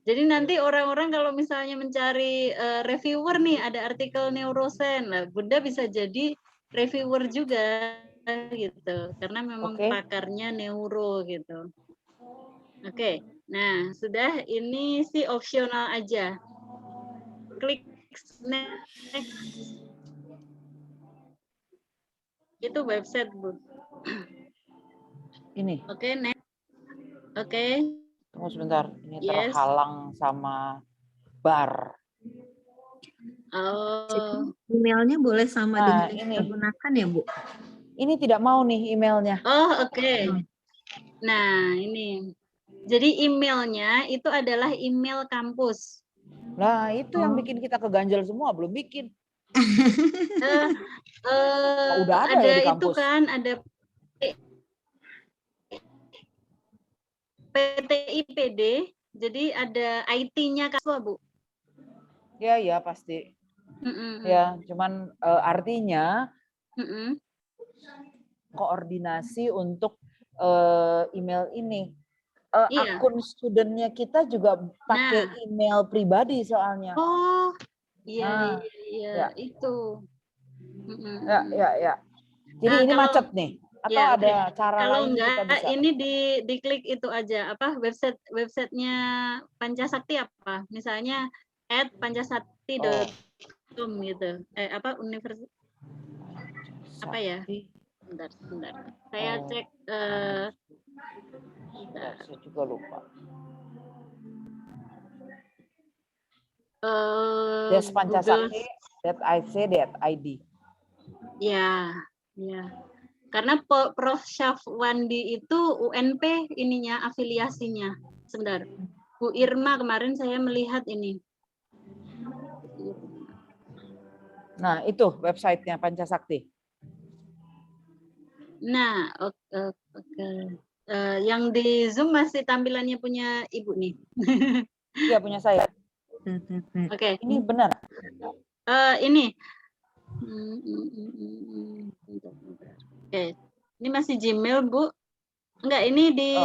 Jadi nanti orang-orang kalau misalnya mencari reviewer nih, ada artikel Neurosen, lah Bunda bisa jadi reviewer juga gitu, karena memang pakarnya neuro gitu. Oke, nah sudah, ini sih opsional aja. Klik next. Itu website, Bu. Ini. Oke, next. Oke. Tunggu sebentar, ini Yes. terhalang sama bar. Oh. Emailnya boleh sama dengan yang kita gunakan ya, Bu? Ini tidak mau nih emailnya. Oh, oke. Nah, ini. Jadi emailnya itu adalah email kampus. Nah, itu yang bikin kita keganjel semua, belum bikin. Udah ada ya di kampus. Itu kan, ada PTIPD, jadi ada IT-nya kan, Bu? Ya, ya pasti. Ya, cuman artinya koordinasi untuk email ini. Akun studentnya kita juga pakai email pribadi soalnya. Oh, iya, iya, itu. Ya. Jadi ini macet nih. Atau ya, ada cara kalau lain enggak, kita bisa? ini diklik itu aja, apa websitenya Pancasakti apa? Misalnya @pancasakti.com gitu. Universitas apa ya? Bentar. Saya cek. Saya juga lupa. Despancasakti.ic.id. Ya. Karena Prof. Syafwandi itu UNP ininya, afiliasinya. Sebentar. Bu Irma kemarin saya melihat ini. Nah, itu websitenya Pancasakti. Nah, oke. Yang di Zoom masih tampilannya punya Ibu nih. Iya, punya saya. Oke. Ini benar. Ini. Oke. Ini masih Gmail, Bu. Enggak, ini di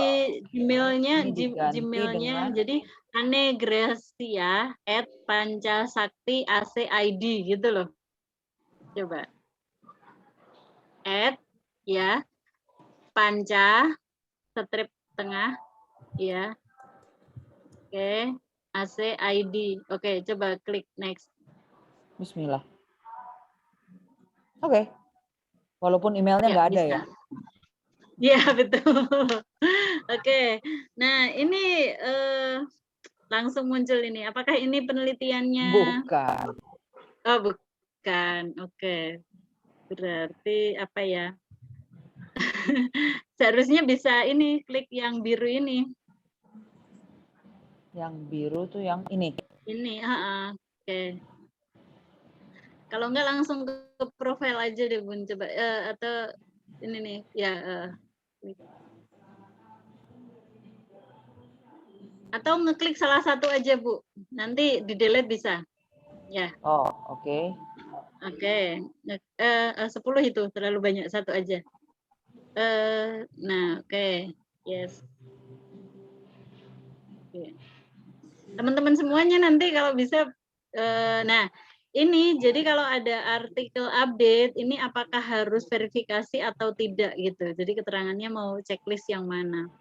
Gmailnya, Gmailnya. Jadi anegracia@pancasakti.ac.id gitu loh. Coba. Ya. Panca strip tengah, ya. Oke. AC.id. Oke, coba klik next. Bismillah. Oke. Walaupun emailnya nggak ada ya. Iya, betul. Oke. Nah, ini langsung muncul ini. Apakah ini penelitiannya? Bukan. Oh, bukan. Oke. Berarti apa ya? Seharusnya bisa ini, klik yang biru ini. Yang biru tuh yang ini. Ini, oke. Kalau enggak langsung ke profil aja deh, Bun. Coba atau ini nih, ya. Atau ngeklik salah satu aja, Bu. Nanti di-delete bisa. Ya. Oh, oke. Oke. 10 itu terlalu banyak, satu aja. Nah, oke. Yes. Oke. Teman-teman semuanya nanti kalau bisa, nah ini jadi kalau ada artikel update ini apakah harus verifikasi atau tidak gitu. Jadi keterangannya mau checklist yang mana.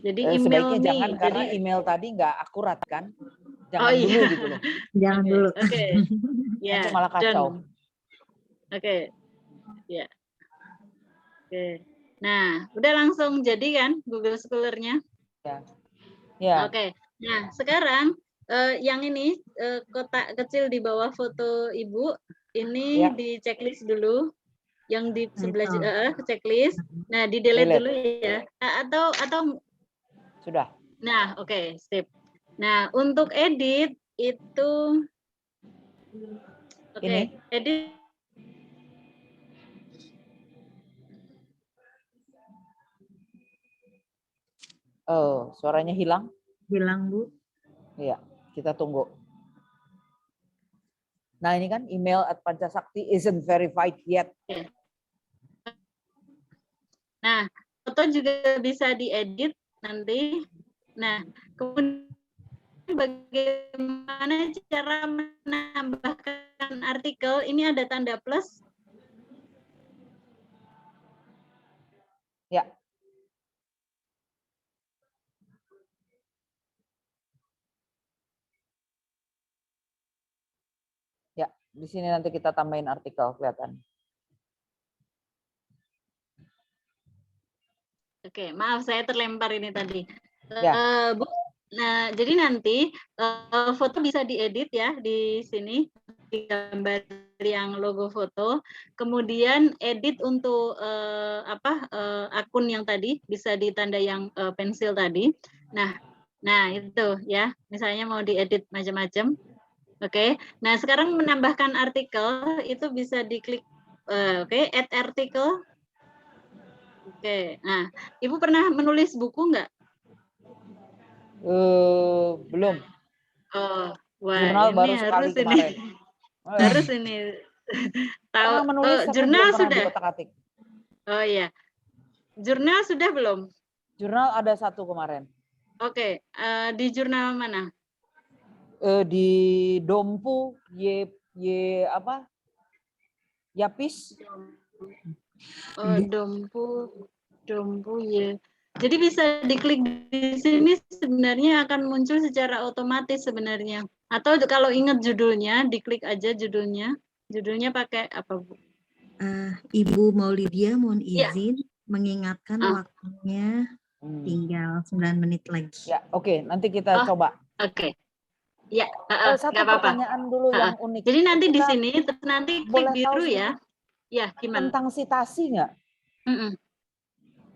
Jadi email sebaiknya nih. Jangan karena email tadi nggak akurat kan. Jangan iya. dulu gitu loh. Jangan dulu. Oke. Ya. Nanti malah kacau. Oke. Ya. Oke. Nah, udah langsung jadi kan Google Scholar-nya? Ya. Oke. Nah, sekarang yang ini kotak kecil di bawah foto Ibu ini di checklist dulu. Yang di sebelah checklist. Nah, di delete dulu ya. Atau sudah. Nah, oke, sip. Nah, untuk edit itu edit. Oh, suaranya hilang? Hilang, Bu. Iya, kita tunggu. Nah, ini kan email @pancasakti isn't verified yet. Nah, foto juga bisa diedit nanti. Nah, kemudian bagaimana cara menambahkan artikel. Ini ada tanda plus. Ya. Ya, di sini nanti kita tambahin artikel kelihatan. Oke, maaf saya terlempar ini tadi. Ya. Bu, nah jadi nanti foto bisa diedit ya di sini, digambar yang logo foto. Kemudian edit untuk akun yang tadi bisa ditanda yang pensil tadi. Nah itu ya, misalnya mau diedit macam-macam. Oke, nah sekarang menambahkan artikel itu bisa diklik, add artikel. Oke, nah Ibu pernah menulis buku nggak? Belum. Oh, wah Jurnal ini baru harus sekali ini, kemarin. harus ini tahu. Pernah menulis tapi Jurnal belum pernah sudah? diotak-atik. Oh iya, jurnal sudah belum? Jurnal ada 1 kemarin. Oke, di jurnal mana? Di Dompu Yapis. Oh, Dompu ya. Jadi bisa diklik di sini sebenarnya akan muncul secara otomatis sebenarnya. Atau kalau ingat judulnya, diklik aja judulnya. Judulnya pakai apa, Bu? Ibu Maulidia mohon izin mengingatkan waktunya tinggal 9 menit lagi. Ya, oke, nanti kita coba. Oke. Ya, Satu nggak apa-apa. pertanyaan dulu yang unik. Jadi nanti Kita di sini terus nanti klik biru ya. Ya, gimana? Tentang sitasi nggak?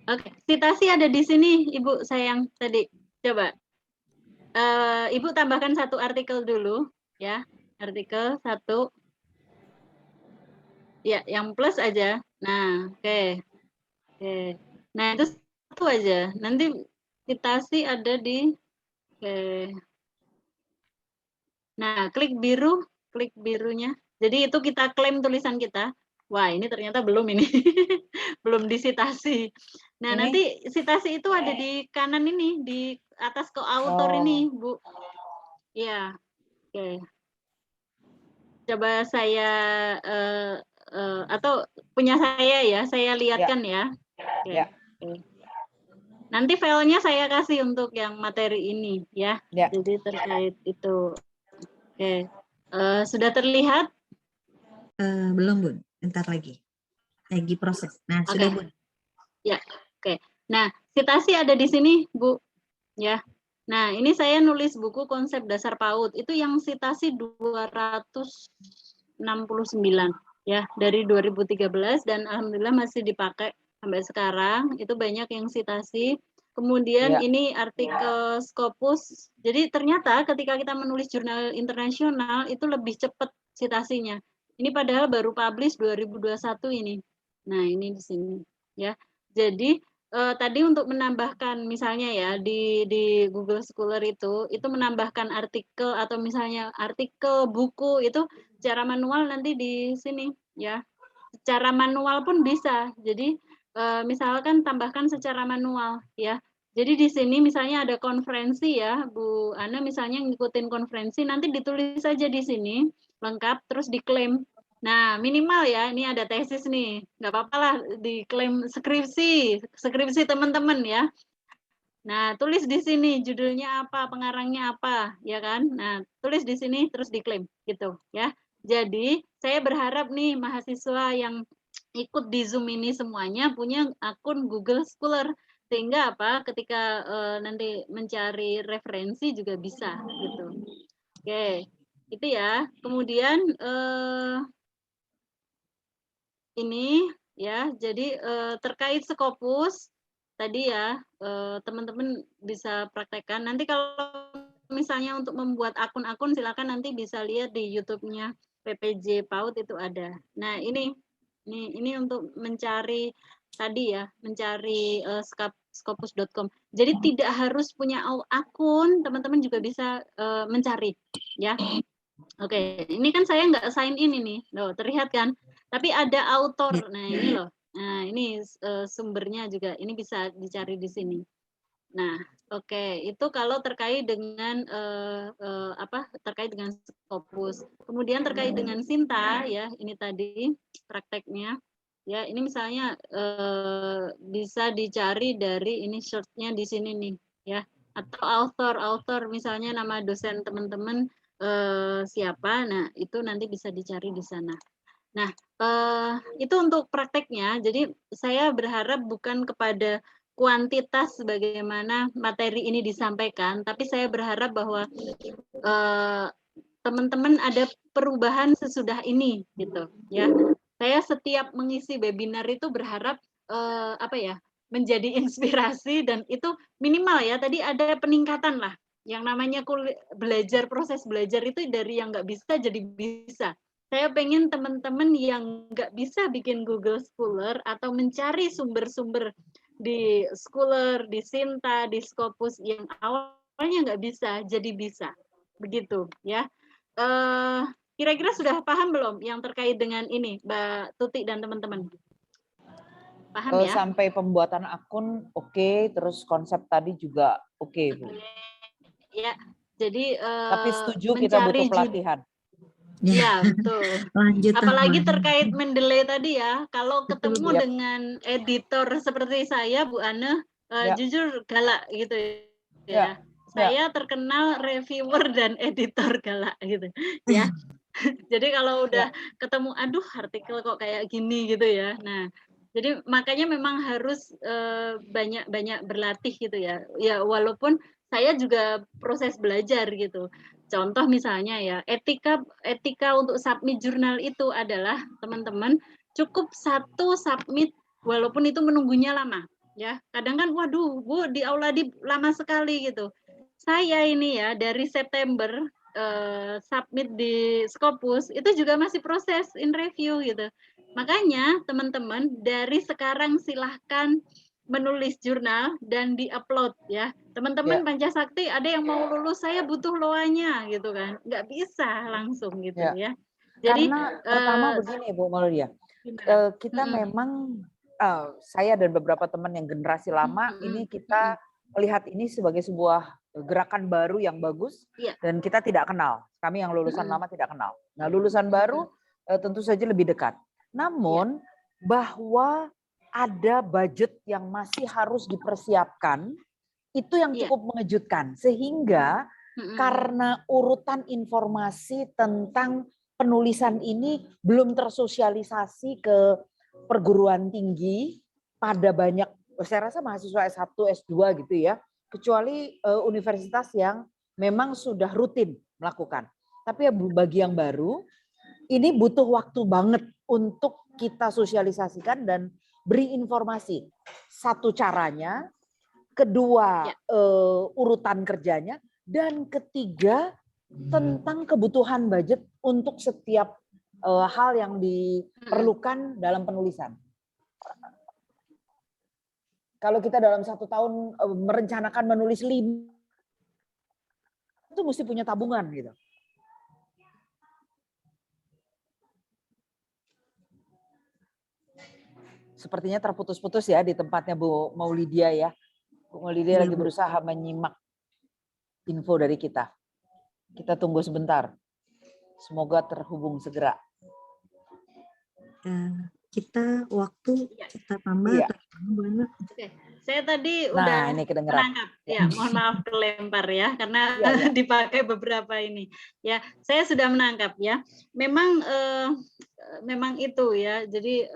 Oke, sitasi ada di sini, Ibu sayang tadi. Coba. Ibu tambahkan 1 artikel dulu, ya. Artikel 1. Ya, yang plus aja. Nah, oke. Oke. Nah, itu 1 aja. Nanti sitasi ada di Nah, klik birunya. Jadi itu kita klaim tulisan kita. Wah, ini ternyata belum ini. Belum disitasi. Nah, Ini? nanti sitasi itu ada di kanan ini, di atas koautor ini, Bu. Ya, oke. Coba saya atau punya saya lihatkan ya. Oke. Ya. Nanti filenya saya kasih untuk yang materi ini ya. Jadi terkait itu. Oke, sudah terlihat? Belum, Bun. Bentar lagi. Lagi proses. Nah, sudah, Bun. Ya, oke. Nah, sitasi ada di sini, Bu. Ya. Nah, ini saya nulis buku konsep dasar PAUD. Itu yang sitasi 269 ya, dari 2013 dan alhamdulillah masih dipakai sampai sekarang. Itu banyak yang sitasi. Kemudian ini artikel Scopus. Jadi ternyata ketika kita menulis jurnal internasional itu lebih cepat sitasinya. Ini padahal baru publish 2021 ini. Nah, ini di sini ya. Jadi tadi untuk menambahkan misalnya ya di Google Scholar itu menambahkan artikel atau misalnya artikel buku itu secara manual nanti di sini ya. Secara manual pun bisa. Jadi misalkan tambahkan secara manual ya. Jadi di sini misalnya ada konferensi ya, Bu Ana misalnya ngikutin konferensi, nanti ditulis saja di sini lengkap terus diklaim. Nah minimal ya, ini ada tesis nih, nggak apa-apa lah diklaim skripsi teman-teman ya. Nah tulis di sini judulnya apa, pengarangnya apa, ya kan? Nah tulis di sini terus diklaim gitu ya. Jadi saya berharap nih mahasiswa yang ikut di Zoom ini semuanya punya akun Google Scholar sehingga apa ketika nanti mencari referensi juga bisa gitu. Oke, itu ya. Kemudian ini ya, jadi terkait Scopus tadi ya teman-teman bisa praktekkan. Nanti kalau misalnya untuk membuat akun-akun silakan nanti bisa lihat di YouTube-nya PPJ PAUD itu ada. Nah ini untuk mencari tadi ya, mencari scopus.com. Jadi tidak harus punya akun, teman-teman juga bisa mencari ya. Oke, ini kan saya nggak sign in ini, loh terlihat kan? Tapi ada author, nah ini loh. Nah ini sumbernya juga, ini bisa dicari di sini. Nah Oke, itu kalau terkait dengan terkait dengan Scopus. Kemudian terkait dengan Sinta ya, ini tadi prakteknya. Ya, ini misalnya bisa dicari dari ini short-nya di sini nih ya. Atau author misalnya nama dosen teman-teman siapa. Nah, itu nanti bisa dicari di sana. Nah, itu untuk prakteknya. Jadi saya berharap bukan kepada kuantitas bagaimana materi ini disampaikan, tapi saya berharap bahwa teman-teman ada perubahan sesudah ini, gitu ya. Saya setiap mengisi webinar itu berharap menjadi inspirasi dan itu minimal ya. Tadi ada peningkatan lah. Yang namanya proses belajar itu dari yang nggak bisa jadi bisa. Saya pengen teman-teman yang nggak bisa bikin Google Scholar atau mencari sumber-sumber di Scholar, di Sinta, di Scopus yang awalnya nggak bisa, jadi bisa. Begitu ya. Kira-kira sudah paham belum yang terkait dengan ini, Mbak Tuti dan teman-teman? Paham ya? Sampai pembuatan akun oke, terus konsep tadi juga oke, Bu. Ya, jadi tapi setuju kita butuh pelatihan. Ya, betul. Lanjut. Apalagi terkait Mendeley tadi ya, kalau Betul, ketemu dengan editor seperti saya, Bu Ane, jujur galak gitu ya. Saya terkenal reviewer dan editor galak gitu ya. Jadi kalau udah ketemu, aduh artikel kok kayak gini gitu ya. Nah, jadi makanya memang harus banyak-banyak berlatih gitu ya. Ya walaupun saya juga proses belajar gitu. Contoh misalnya ya, etika untuk submit jurnal itu adalah teman-teman cukup satu submit walaupun itu menunggunya lama ya. Kadang kan waduh, Bu di aula lama sekali gitu. Saya ini ya dari September submit di Scopus itu juga masih proses in review gitu. Makanya teman-teman dari sekarang silahkan menulis jurnal dan di-upload ya. Teman-teman Pancasakti ada yang mau lulus, saya butuh loanya gitu kan. Nggak bisa langsung gitu ya. Jadi karena pertama begini Bu Maulidia, kita memang saya dan beberapa teman yang generasi lama ini kita melihat ini sebagai sebuah gerakan baru yang bagus dan kita tidak kenal. Kami yang lulusan lama tidak kenal. Nah, lulusan baru tentu saja lebih dekat. Namun bahwa ada budget yang masih harus dipersiapkan, itu yang cukup mengejutkan. Sehingga karena urutan informasi tentang penulisan ini belum tersosialisasi ke perguruan tinggi pada banyak, saya rasa mahasiswa S1, S2 gitu ya, kecuali universitas yang memang sudah rutin melakukan. Tapi ya bagi yang baru, ini butuh waktu banget untuk kita sosialisasikan dan beri informasi. Satu caranya, kedua urutan kerjanya, dan ketiga tentang kebutuhan budget untuk setiap hal yang diperlukan dalam penulisan. Kalau kita dalam 1 tahun merencanakan menulis 5, itu mesti punya tabungan gitu. Sepertinya terputus-putus ya di tempatnya Bu Maulidia ya. Bu Maulidia lagi berusaha menyimak info dari kita. Kita tunggu sebentar. Semoga terhubung segera. Kita waktu kita tambah banget. Oke. Saya tadi udah ini kedengeran. menangkap. Ya, mohon maaf kelempar ya karena dipakai beberapa ini. Ya, saya sudah menangkap ya. Memang itu ya. Jadi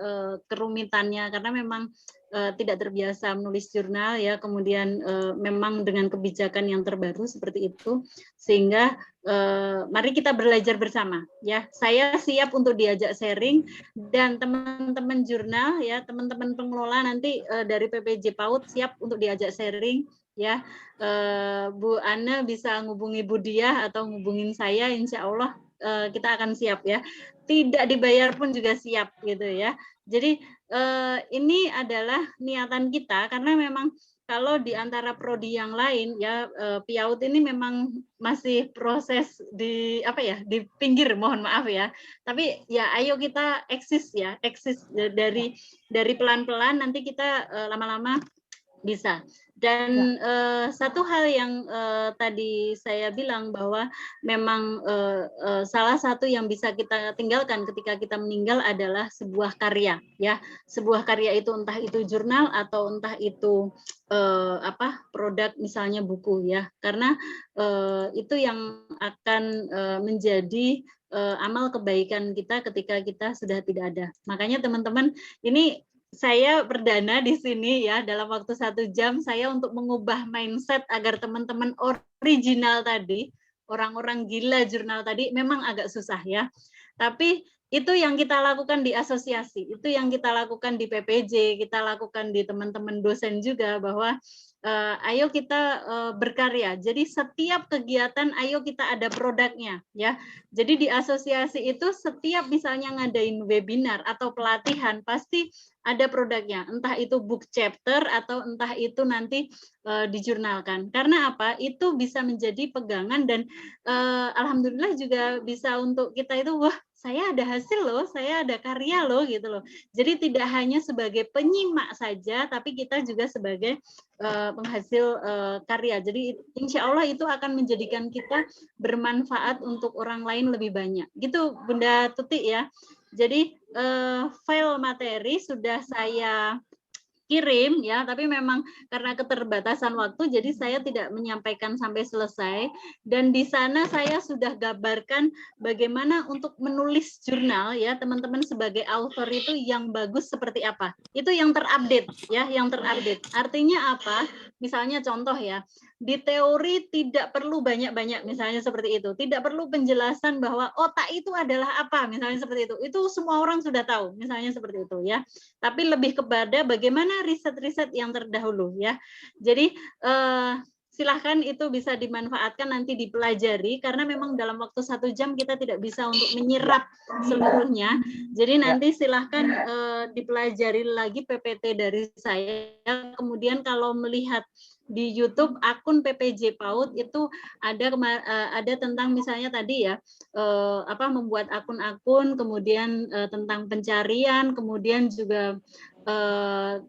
kerumitannya karena memang tidak terbiasa menulis jurnal ya, kemudian memang dengan kebijakan yang terbaru seperti itu, sehingga mari kita belajar bersama ya. Saya siap untuk diajak sharing dan teman-teman jurnal ya, teman-teman pengelola nanti dari PPJ PAUD siap untuk diajak sharing ya. Bu Ana bisa ngubungi Bu Diah atau ngubungin saya, insya Allah kita akan siap ya. Tidak dibayar pun juga siap gitu ya. Jadi ini adalah niatan kita karena memang kalau di antara prodi yang lain ya PIAUD ini memang masih proses di pinggir, mohon maaf ya. Tapi ya ayo kita eksis dari pelan-pelan nanti kita lama-lama bisa. Dan satu hal yang tadi saya bilang bahwa memang salah satu yang bisa kita tinggalkan ketika kita meninggal adalah sebuah karya, ya. Sebuah karya itu entah itu jurnal atau entah itu produk misalnya buku, ya. Karena itu yang akan menjadi amal kebaikan kita ketika kita sudah tidak ada. Makanya teman-teman, ini saya perdana di sini ya, dalam waktu 1 jam saya untuk mengubah mindset agar teman-teman original tadi, orang-orang gila jurnal tadi memang agak susah ya. Tapi itu yang kita lakukan di asosiasi, itu yang kita lakukan di PPJ, kita lakukan di teman-teman dosen juga, bahwa ayo kita berkarya. Jadi setiap kegiatan ayo kita ada produknya ya. Jadi di asosiasi itu setiap misalnya ngadain webinar atau pelatihan pasti ada produknya, entah itu book chapter atau entah itu nanti dijurnalkan. Karena apa? Itu bisa menjadi pegangan dan alhamdulillah juga bisa untuk kita itu, wah saya ada hasil loh, saya ada karya loh gitu loh. Jadi tidak hanya sebagai penyimak saja, tapi kita juga sebagai penghasil karya. Jadi insya Allah itu akan menjadikan kita bermanfaat untuk orang lain lebih banyak. Gitu Bunda Tuti ya. Jadi file materi sudah saya kirim ya, tapi memang karena keterbatasan waktu jadi saya tidak menyampaikan sampai selesai, dan di sana saya sudah gambarkan bagaimana untuk menulis jurnal ya teman-teman sebagai author itu yang bagus seperti apa. Itu yang terupdate ya, yang terupdate. Artinya apa? Misalnya contoh ya, di teori tidak perlu banyak-banyak misalnya seperti itu. Tidak perlu penjelasan bahwa otak itu adalah apa misalnya seperti itu. Itu semua orang sudah tahu misalnya seperti itu ya. Tapi lebih kepada bagaimana riset-riset yang terdahulu ya. Jadi silahkan itu bisa dimanfaatkan nanti dipelajari karena memang dalam waktu 1 jam kita tidak bisa untuk menyerap seluruhnya. Jadi nanti silahkan dipelajari lagi PPT dari saya. Kemudian kalau melihat di YouTube akun PPJ PAUD itu ada tentang misalnya tadi ya membuat akun-akun, kemudian tentang pencarian, kemudian juga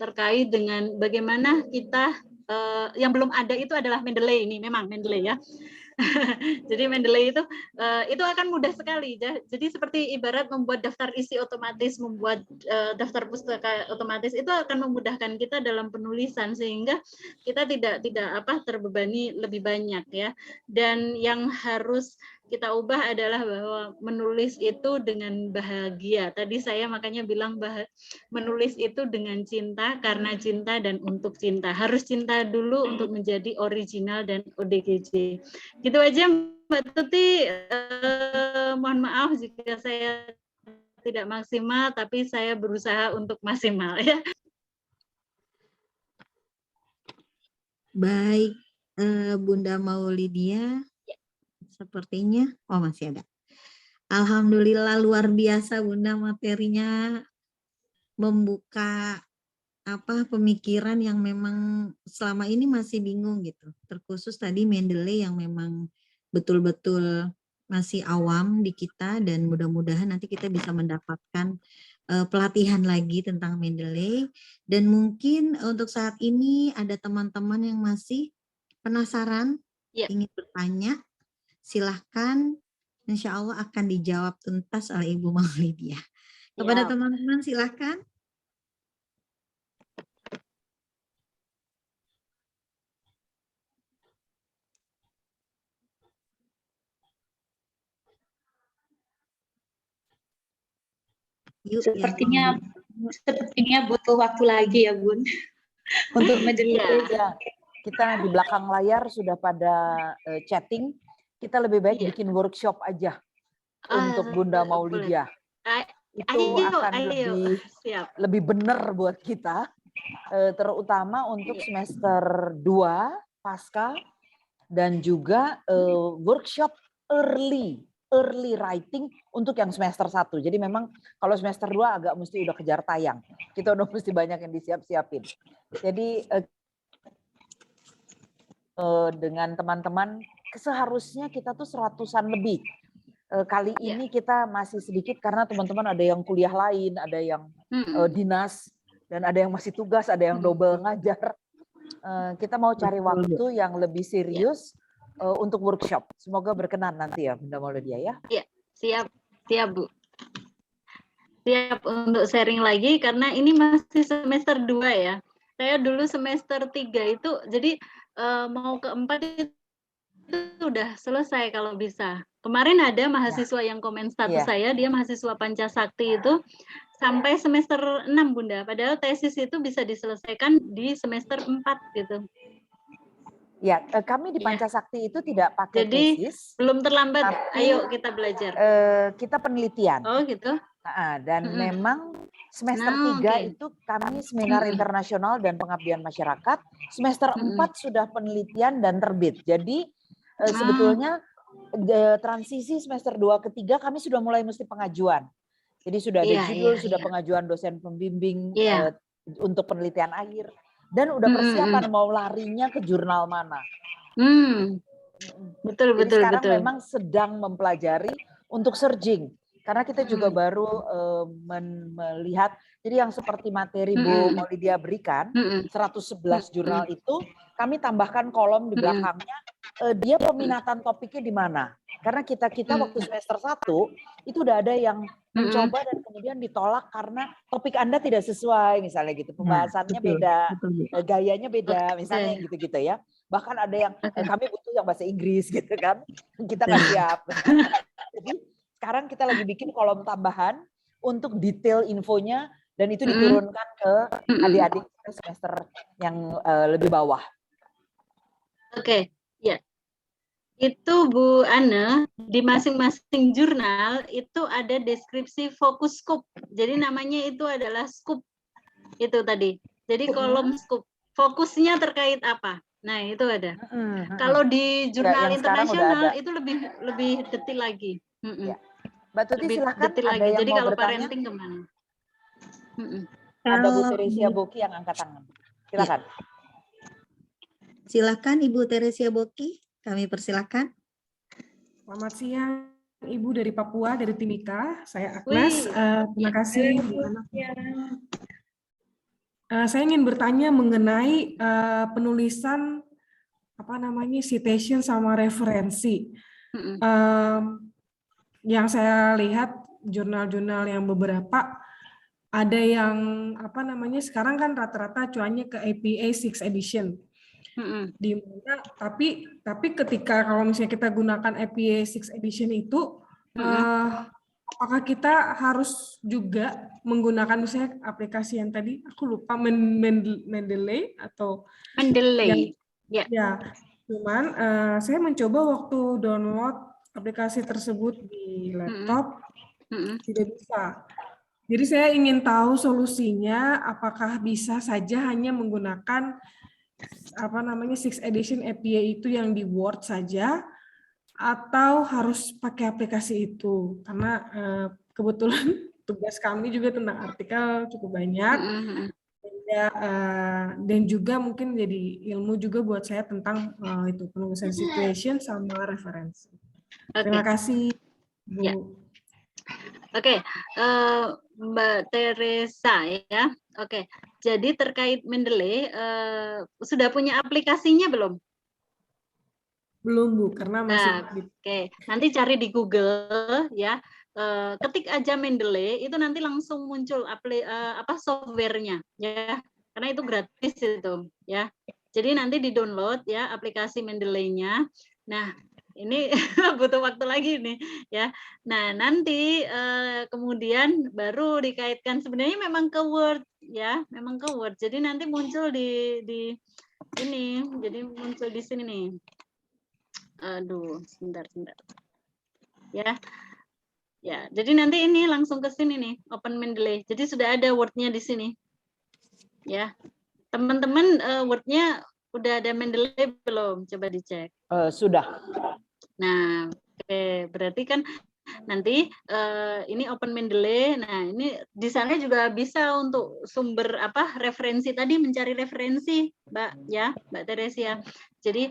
terkait dengan bagaimana kita yang belum ada itu adalah Mendeley ini, memang Mendeley ya. Jadi Mendeley itu akan mudah sekali. Jadi seperti ibarat membuat daftar isi otomatis, membuat daftar pustaka otomatis itu akan memudahkan kita dalam penulisan sehingga kita tidak terbebani lebih banyak ya. Dan yang harus kita ubah adalah bahwa menulis itu dengan bahagia. Tadi saya makanya bilang menulis itu dengan cinta, karena cinta dan untuk cinta. Harus cinta dulu untuk menjadi original dan ODGJ. Gitu aja Mbak Tuti. Mohon maaf jika saya tidak maksimal, tapi saya berusaha untuk maksimal ya. Baik, Bunda Maulidia, sepertinya, masih ada. Alhamdulillah luar biasa Bunda, materinya membuka pemikiran yang memang selama ini masih bingung gitu. Terkhusus tadi Mendeley yang memang betul-betul masih awam di kita, dan mudah-mudahan nanti kita bisa mendapatkan pelatihan lagi tentang Mendeley. Dan mungkin untuk saat ini ada teman-teman yang masih penasaran, ingin bertanya, silahkan, insya Allah akan dijawab tuntas oleh Ibu Maulidia. Kepada teman-teman silahkan. Yuk, sepertinya butuh waktu lagi ya Bun untuk menjelaskan. Ya, kita di belakang layar sudah pada chatting. Kita lebih baik bikin workshop aja untuk Bunda Maulidia. Itu akan lebih benar buat kita, terutama untuk semester 2 pasca, dan juga workshop early writing untuk yang semester 1. Jadi memang kalau semester 2 agak mesti udah kejar tayang. Kita udah mesti banyak yang disiap-siapin. Jadi dengan teman-teman seharusnya kita tuh 100-an lebih. Kali ini kita masih sedikit karena teman-teman ada yang kuliah lain, ada yang dinas, dan ada yang masih tugas, ada yang double ngajar. kita mau cari Betul, Bu. waktu yang lebih serius untuk workshop. Semoga berkenan nanti ya Bunda Maulidia ya. Iya, siap Bu. Siap untuk sharing lagi karena ini masih semester 2 ya. Saya dulu semester 3 itu jadi mau ke 4 itu udah selesai kalau bisa. Kemarin ada mahasiswa yang komen status saya, dia mahasiswa Pancasakti itu sampai semester 6 Bunda. Padahal tesis itu bisa diselesaikan di semester 4 gitu. Ya, kami di Pancasakti itu tidak pakai Jadi tesis. belum terlambat, tapi, ayo kita belajar. Kita penelitian. Oh gitu. Dan memang semester 3 itu kami seminar internasional dan pengabdian masyarakat. Semester 4 sudah penelitian dan terbit. Jadi sebetulnya transisi semester 2 ke 3 kami sudah mulai mesti pengajuan. Jadi sudah ada judul, sudah pengajuan dosen pembimbing untuk penelitian akhir. Dan udah persiapan mau larinya ke jurnal mana. Betul. Sekarang memang sedang mempelajari untuk searching. Karena kita juga baru melihat, jadi yang seperti materi Bu Maulidia berikan, 111 jurnal itu, kami tambahkan kolom di belakangnya, dia peminatan topiknya di mana. Karena kita waktu semester 1, itu udah ada yang mencoba dan kemudian ditolak karena topik Anda tidak sesuai, misalnya gitu. Pembahasannya beda, gayanya beda, misalnya gitu-gitu ya. Bahkan ada yang, kami butuh yang bahasa Inggris gitu kan, kita nggak siap. Jadi, sekarang kita lagi bikin kolom tambahan untuk detail infonya dan itu diturunkan ke adik-adik semester yang lebih bawah. Oke, ya. Itu Bu Ana, di masing-masing jurnal itu ada deskripsi fokus scoop. Jadi namanya itu adalah scoop. Itu tadi. Jadi kolom scoop. Fokusnya terkait apa? Nah, itu ada. Kalau di jurnal internasional itu lebih detail lagi. Mbak Tuti silakan, ada lagi. yang jadi mau kalau bertanya? parenting kemana? Ada Bu Teresia Boki yang angkat tangan. Silakan. Silakan Ibu Teresia Boki, kami persilakan. Selamat siang Ibu dari Papua, dari Timika. Saya Agnes. Terima kasih. Saya ingin bertanya mengenai penulisan citation sama referensi. Yang saya lihat jurnal-jurnal yang beberapa ada yang sekarang kan rata-rata acuannya ke APA 6 edition. Di mana tapi ketika kalau misalnya kita gunakan APA 6 edition itu apakah kita harus juga menggunakan misalnya aplikasi yang tadi aku lupa Mendeley atau Mendeley. Ya, cuman saya mencoba waktu download aplikasi tersebut di laptop tidak bisa. Jadi saya ingin tahu solusinya, apakah bisa saja hanya menggunakan 6 edition APA itu yang di Word saja, atau harus pakai aplikasi itu? Karena kebetulan tugas kami juga tentang artikel cukup banyak. Dan juga mungkin jadi ilmu juga buat saya tentang itu penulisan situation sama referensi. Terima kasih, Bu. Ya. Oke, Mbak Teresa ya. Oke, jadi terkait Mendeley, sudah punya aplikasinya belum? Belum Bu, karena masih. Oke, nanti cari di Google ya. Ketik aja Mendeley itu nanti langsung muncul softwarenya ya, karena itu gratis itu ya. Jadi nanti di download ya aplikasi Mendeley-nya. Nah ini butuh waktu lagi nih ya. Nah nanti kemudian baru dikaitkan, sebenarnya memang ke Word ya, memang ke Word. Jadi nanti muncul di ini, jadi muncul di sini nih. Aduh, sebentar. Ya. Ya, jadi nanti ini langsung ke sini nih, Open Mendeley. Jadi sudah ada Word-nya di sini. Ya. Teman-teman Word-nya udah ada Mendeley belum? Coba dicek. Sudah. Nah, oke, berarti kan nanti ini Open Mendeley. Nah, ini di sana juga bisa untuk sumber referensi tadi, mencari referensi, Mbak ya, Mbak Teresia. Jadi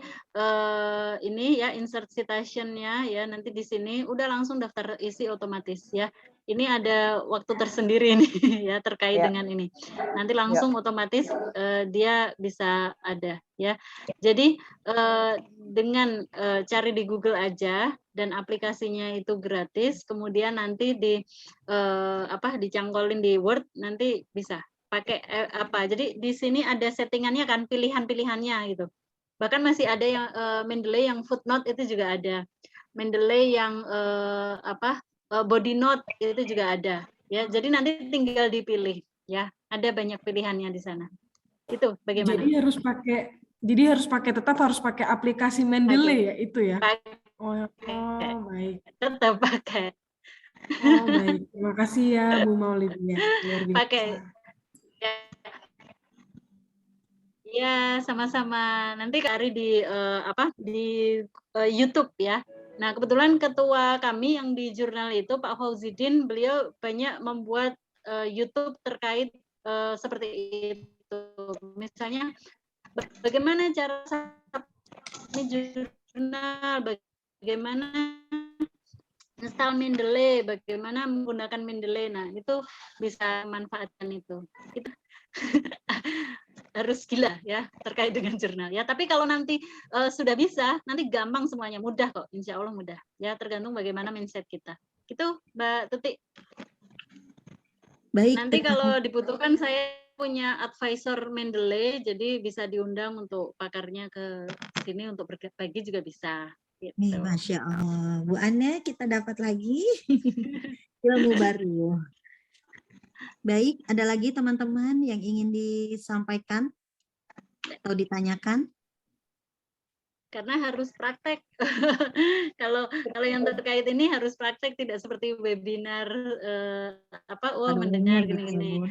ini ya insert citation-nya ya, nanti di sini udah langsung daftar isi otomatis ya. Ini ada waktu tersendiri nih ya terkait dengan ini. Nanti langsung otomatis dia bisa ada ya. Jadi dengan cari di Google aja dan aplikasinya itu gratis, kemudian nanti dicangkolin di Word, nanti bisa pakai Jadi di sini ada settingannya kan, pilihan-pilihannya gitu. Bahkan masih ada yang Mendeley yang footnote itu juga ada. Mendeley yang body note itu juga ada. Ya, jadi nanti tinggal dipilih ya. Ada banyak pilihannya di sana. Itu bagaimana? Jadi tetap harus pakai aplikasi Mendeley ya itu ya. Baik. Tetap pakai. Baik. Terima kasih ya Bu Maulidia. Luar biasa. Pakai. Ya, sama-sama. Nanti Kak Ari di YouTube ya. Nah, kebetulan ketua kami yang di jurnal itu Pak Fauzidin, beliau banyak membuat YouTube terkait seperti itu. Misalnya bagaimana cara jurnal, bagaimana install Mendeley, bagaimana menggunakan Mendeley. Nah, itu bisa manfaatkan itu. Harus gila ya terkait dengan jurnal ya. Tapi kalau nanti sudah bisa, nanti gampang semuanya, mudah kok, insya Allah mudah ya, tergantung bagaimana mindset kita. Gitu Mbak Tuti. Baik. Nanti kalau dibutuhkan saya punya advisor Mendeley, jadi bisa diundang untuk pakarnya ke sini untuk berbagi juga bisa. Gitu. Nih, Masya Allah. Bu Ana, kita dapat lagi ilmu baru. Baik, ada lagi teman-teman yang ingin disampaikan atau ditanyakan? Karena harus praktek. kalau yang terkait ini harus praktek, tidak seperti webinar mendengar gini-gini.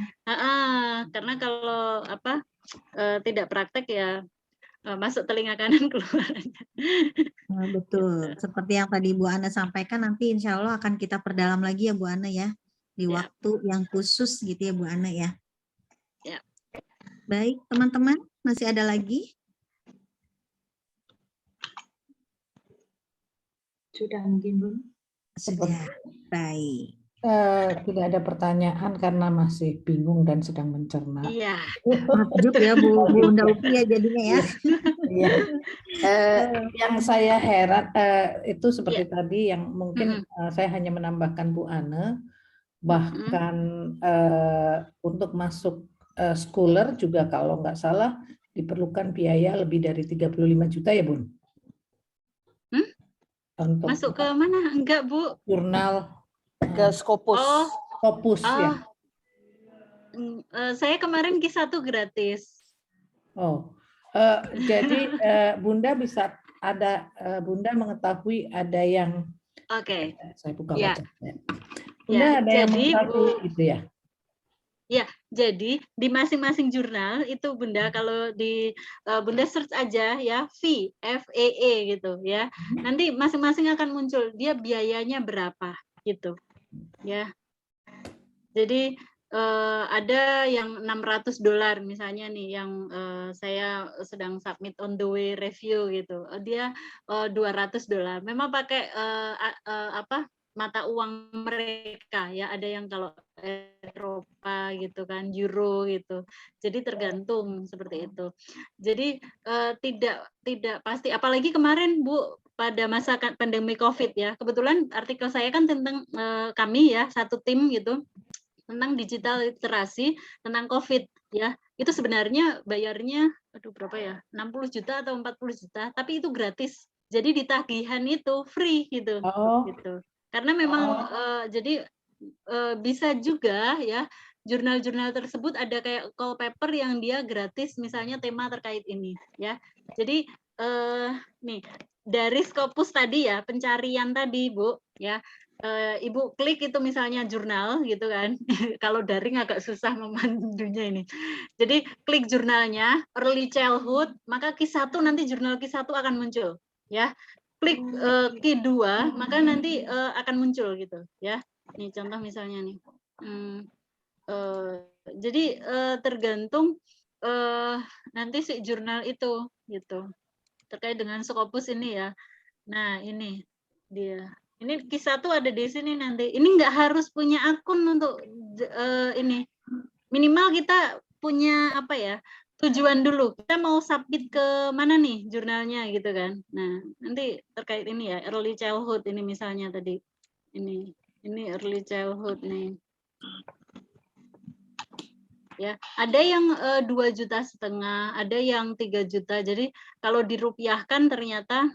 Karena kalau tidak praktek ya masuk telinga kanan keluar. Betul. Seperti yang tadi Bu Ana sampaikan, nanti insya Allah akan kita perdalam lagi ya Bu Ana ya. Di waktu yang khusus gitu ya Bu Ana ya. Ya. Baik teman-teman, masih ada lagi? Sudah mungkin Bu. Sudah. Baik. Tidak ada pertanyaan karena masih bingung dan sedang mencerna. Iya. Takjub ya Bu Unda Upi ya jadinya ya. Iya. Yang saya heran itu seperti tadi yang mungkin saya hanya menambahkan Bu Ana, bahkan untuk masuk schooler juga kalau nggak salah diperlukan biaya lebih dari 35 juta ya Bun? Untuk masuk ke mana? Enggak Bu. Jurnal ke Scopus. Scopus ya. Saya kemarin Q1 gratis. Jadi Bunda bisa Bunda mengetahui ada yang saya buka baca. Bunda ada yang mengetahui gitu ya. Ya, jadi di masing-masing jurnal itu Bunda, kalau di Bunda search aja ya FEE gitu ya. Nanti masing-masing akan muncul dia biayanya berapa gitu. Ya. Jadi ada yang $600 misalnya nih yang saya sedang submit on the way review gitu. Dia $200. Memang pakai mata uang mereka ya, ada yang kalau Eropa gitu kan, euro gitu. Jadi tergantung seperti itu. Jadi tidak pasti, apalagi kemarin Bu pada masa pandemi Covid ya. Kebetulan artikel saya kan tentang kami ya, satu tim gitu, tentang digital literasi tentang Covid ya. Itu sebenarnya bayarnya berapa ya? 60 juta atau 40 juta, tapi itu gratis. Jadi di tagihan itu free gitu. Gitu. Karena memang jadi bisa juga ya jurnal-jurnal tersebut ada kayak call paper yang dia gratis, misalnya tema terkait ini ya. Jadi nih dari Scopus tadi ya, pencarian tadi Bu ya, Ibu klik itu misalnya jurnal gitu kan. Kalau daring agak susah memandunya ini. Jadi klik jurnalnya early childhood, maka Q1 nanti jurnal Q1 akan muncul ya. klik key 2, maka nanti akan muncul gitu ya. Nih contoh misalnya nih. Jadi tergantung nanti si jurnal itu gitu. Terkait dengan Scopus ini ya. Nah, ini dia. Ini Q1 ada di sini nanti. Ini nggak harus punya akun untuk ini. Minimal kita punya apa ya? Tujuan dulu. Kita mau submit ke mana nih jurnalnya gitu kan. Nah, nanti terkait ini ya, early childhood ini misalnya tadi. Ini early childhood nih. Ya, ada yang 2,5 juta, ada yang 3 juta. Jadi kalau dirupiahkan ternyata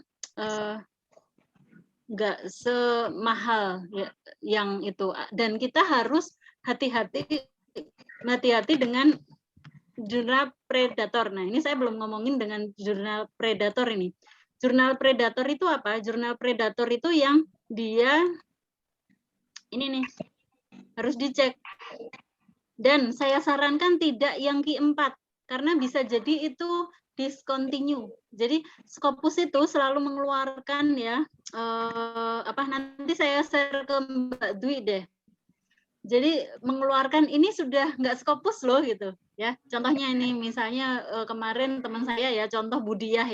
nggak semahal ya, yang itu. Dan kita harus hati-hati dengan jurnal predator. Nah, ini saya belum ngomongin dengan jurnal predator ini. Jurnal predator itu apa? Jurnal predator itu yang dia ini nih harus dicek. Dan saya sarankan tidak yang Q4 karena bisa jadi itu discontinue. Jadi Scopus itu selalu mengeluarkan ya nanti saya share ke Mbak Dwi deh. Jadi mengeluarkan ini sudah nggak Scopus loh gitu ya. Contohnya ini misalnya kemarin teman saya ya, contoh Budiah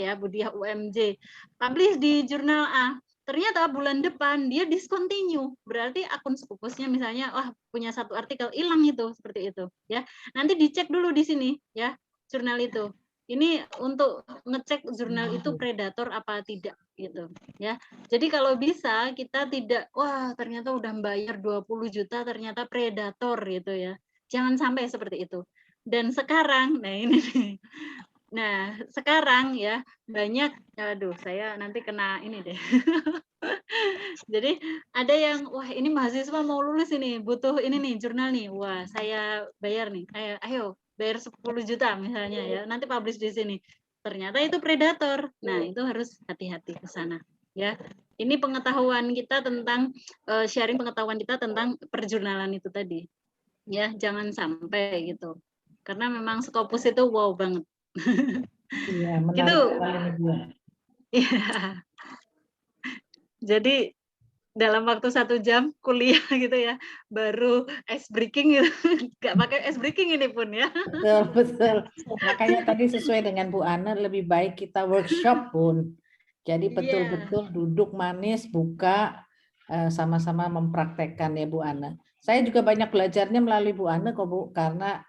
UMJ publish di jurnal A. Ternyata bulan depan dia discontinue, berarti akun Scopusnya misalnya punya 1 artikel hilang itu seperti itu ya. Nanti dicek dulu di sini ya jurnal itu. Ini untuk ngecek jurnal itu predator apa tidak gitu ya. Jadi kalau bisa kita tidak ternyata udah bayar 20 juta ternyata predator gitu ya. Jangan sampai seperti itu. Dan sekarang sekarang ya banyak, saya nanti kena ini deh. Jadi ada yang ini mahasiswa mau lulus ini butuh ini nih jurnal nih, saya bayar nih, ayo bayar 10 juta misalnya ya, nanti publish di sini. Ternyata itu predator. Nah itu harus hati-hati ke sana ya. Ini pengetahuan kita tentang sharing pengetahuan kita tentang perjurnalan itu tadi ya, jangan sampai gitu. Karena memang Scopus itu wow banget. Iya, menarik gitu. Iya. Jadi dalam waktu 1 jam kuliah gitu ya, baru ice breaking gitu. Nggak pakai ice breaking ini pun ya. Betul. Makanya tadi sesuai dengan Bu Ana, lebih baik kita workshop pun. Jadi betul-betul duduk manis, buka, sama-sama mempraktekkan ya Bu Ana. Saya juga banyak belajarnya melalui Bu Ana kok Bu, karena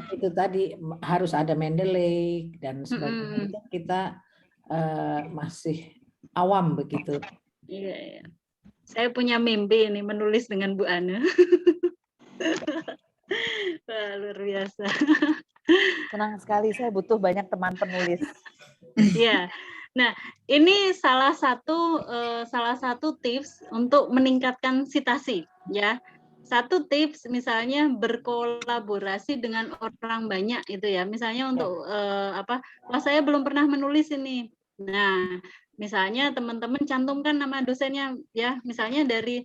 itu tadi harus ada Mendeley dan sebagainya. Itu kita masih awam begitu. Iya. Saya punya mimpi ini menulis dengan Bu Ana. Luar biasa. Senang sekali, saya butuh banyak teman penulis. Iya. Nah, ini salah satu tips untuk meningkatkan citasi ya. Satu tips misalnya berkolaborasi dengan orang banyak itu ya. Misalnya untuk saya belum pernah menulis ini. Nah, misalnya teman-teman cantumkan nama dosennya ya. Misalnya dari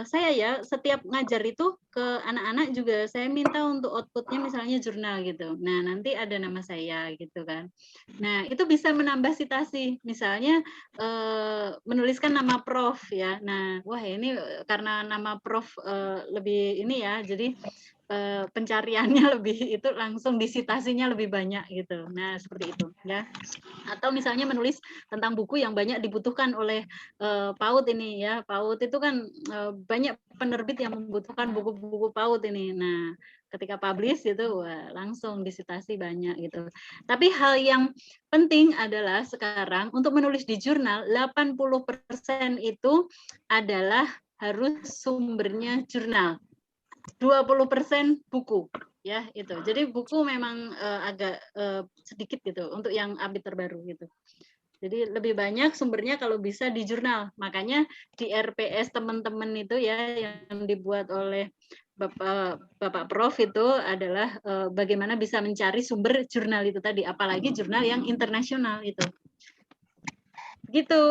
saya ya, setiap ngajar itu ke anak-anak juga saya minta untuk outputnya misalnya jurnal gitu. Nah, nanti ada nama saya gitu kan. Nah, itu bisa menambah citasi. Misalnya menuliskan nama prof ya. Nah, ini karena nama prof lebih ini ya, jadi pencariannya lebih itu langsung disitasinya lebih banyak gitu. Nah, seperti itu ya. Atau misalnya menulis tentang buku yang banyak dibutuhkan oleh PAUD ini ya. PAUD itu kan banyak penerbit yang membutuhkan buku-buku PAUD ini. Nah, ketika publish itu langsung disitasi banyak gitu. Tapi hal yang penting adalah sekarang untuk menulis di jurnal 80% itu adalah harus sumbernya jurnal. 20% buku ya itu. Jadi buku memang agak sedikit gitu untuk yang update terbaru gitu. Jadi lebih banyak sumbernya kalau bisa di jurnal. Makanya di RPS teman-teman itu ya yang dibuat oleh Bapak Prof itu adalah bagaimana bisa mencari sumber jurnal itu tadi, apalagi jurnal yang internasional itu. Gitu.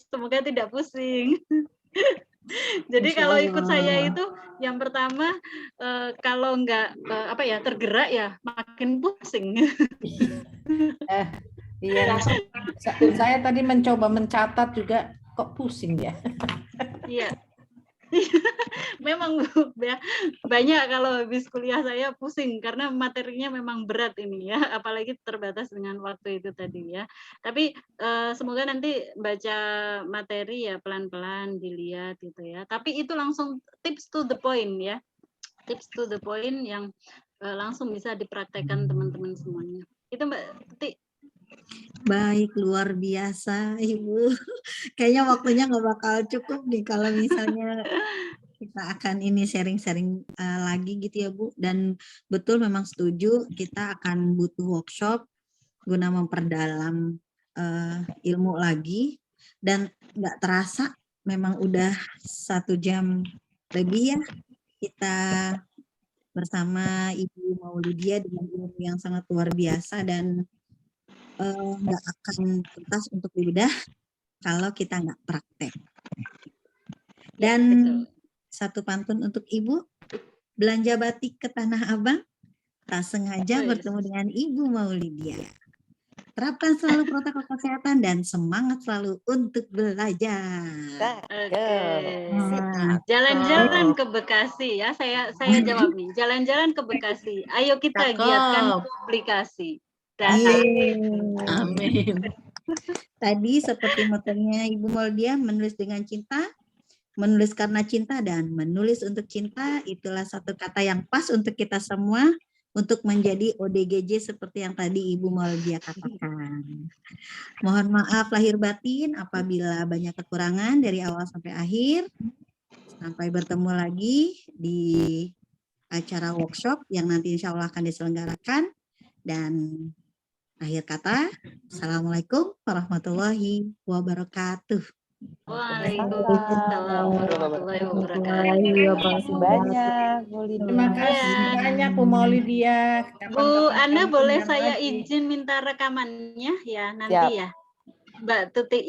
Semoga tidak pusing. Jadi kalau ikut saya itu yang pertama kalau nggak tergerak ya makin pusing. Iya. Saya tadi mencoba mencatat juga kok pusing ya. Iya. Memang Bu, ya, banyak kalau habis kuliah saya pusing karena materinya memang berat ini ya, apalagi terbatas dengan waktu itu tadi ya. Tapi semoga nanti baca materi ya pelan-pelan dilihat gitu ya. Tapi itu langsung tips to the point ya, tips to the point yang langsung bisa dipraktekkan teman-teman semuanya. Itu Mbak Tuti. Baik, luar biasa Ibu. Kayaknya waktunya nggak bakal cukup nih kalau misalnya kita akan ini sharing-sharing lagi gitu ya Bu. Dan betul memang setuju kita akan butuh workshop guna memperdalam ilmu lagi. Dan nggak terasa memang udah 1 jam lebih ya kita bersama Ibu Maulidia dengan ilmu yang sangat luar biasa dan nggak akan tuntas untuk dibedah kalau kita nggak praktek. Dan satu pantun untuk Ibu, belanja batik ke Tanah Abang, tak sengaja bertemu dengan Ibu Maulidia. Terapkan selalu protokol kesehatan dan semangat selalu untuk belajar. Oke. Jalan-jalan ke Bekasi ya, saya jawab nih. Jalan-jalan ke Bekasi. Ayo kita giatkan publikasi. Amin. Tadi seperti motonya Ibu Maulidia, menulis dengan cinta, menulis karena cinta, dan menulis untuk cinta, itulah satu kata yang pas untuk kita semua untuk menjadi ODGJ seperti yang tadi Ibu Maulidia katakan. Mohon maaf lahir batin apabila banyak kekurangan dari awal sampai akhir. Sampai bertemu lagi di acara workshop yang nanti insya Allah akan diselenggarakan. Dan akhir kata, Assalamualaikum warahmatullahi wabarakatuh. Waalaikumsalam warahmatullahi wabarakatuh. Terima kasih banyak, Bu Lydia. Terima kasih banyak Bu Maulidia. Bu Ana boleh saya izin minta rekamannya ya nanti ya, Mbak Tuti.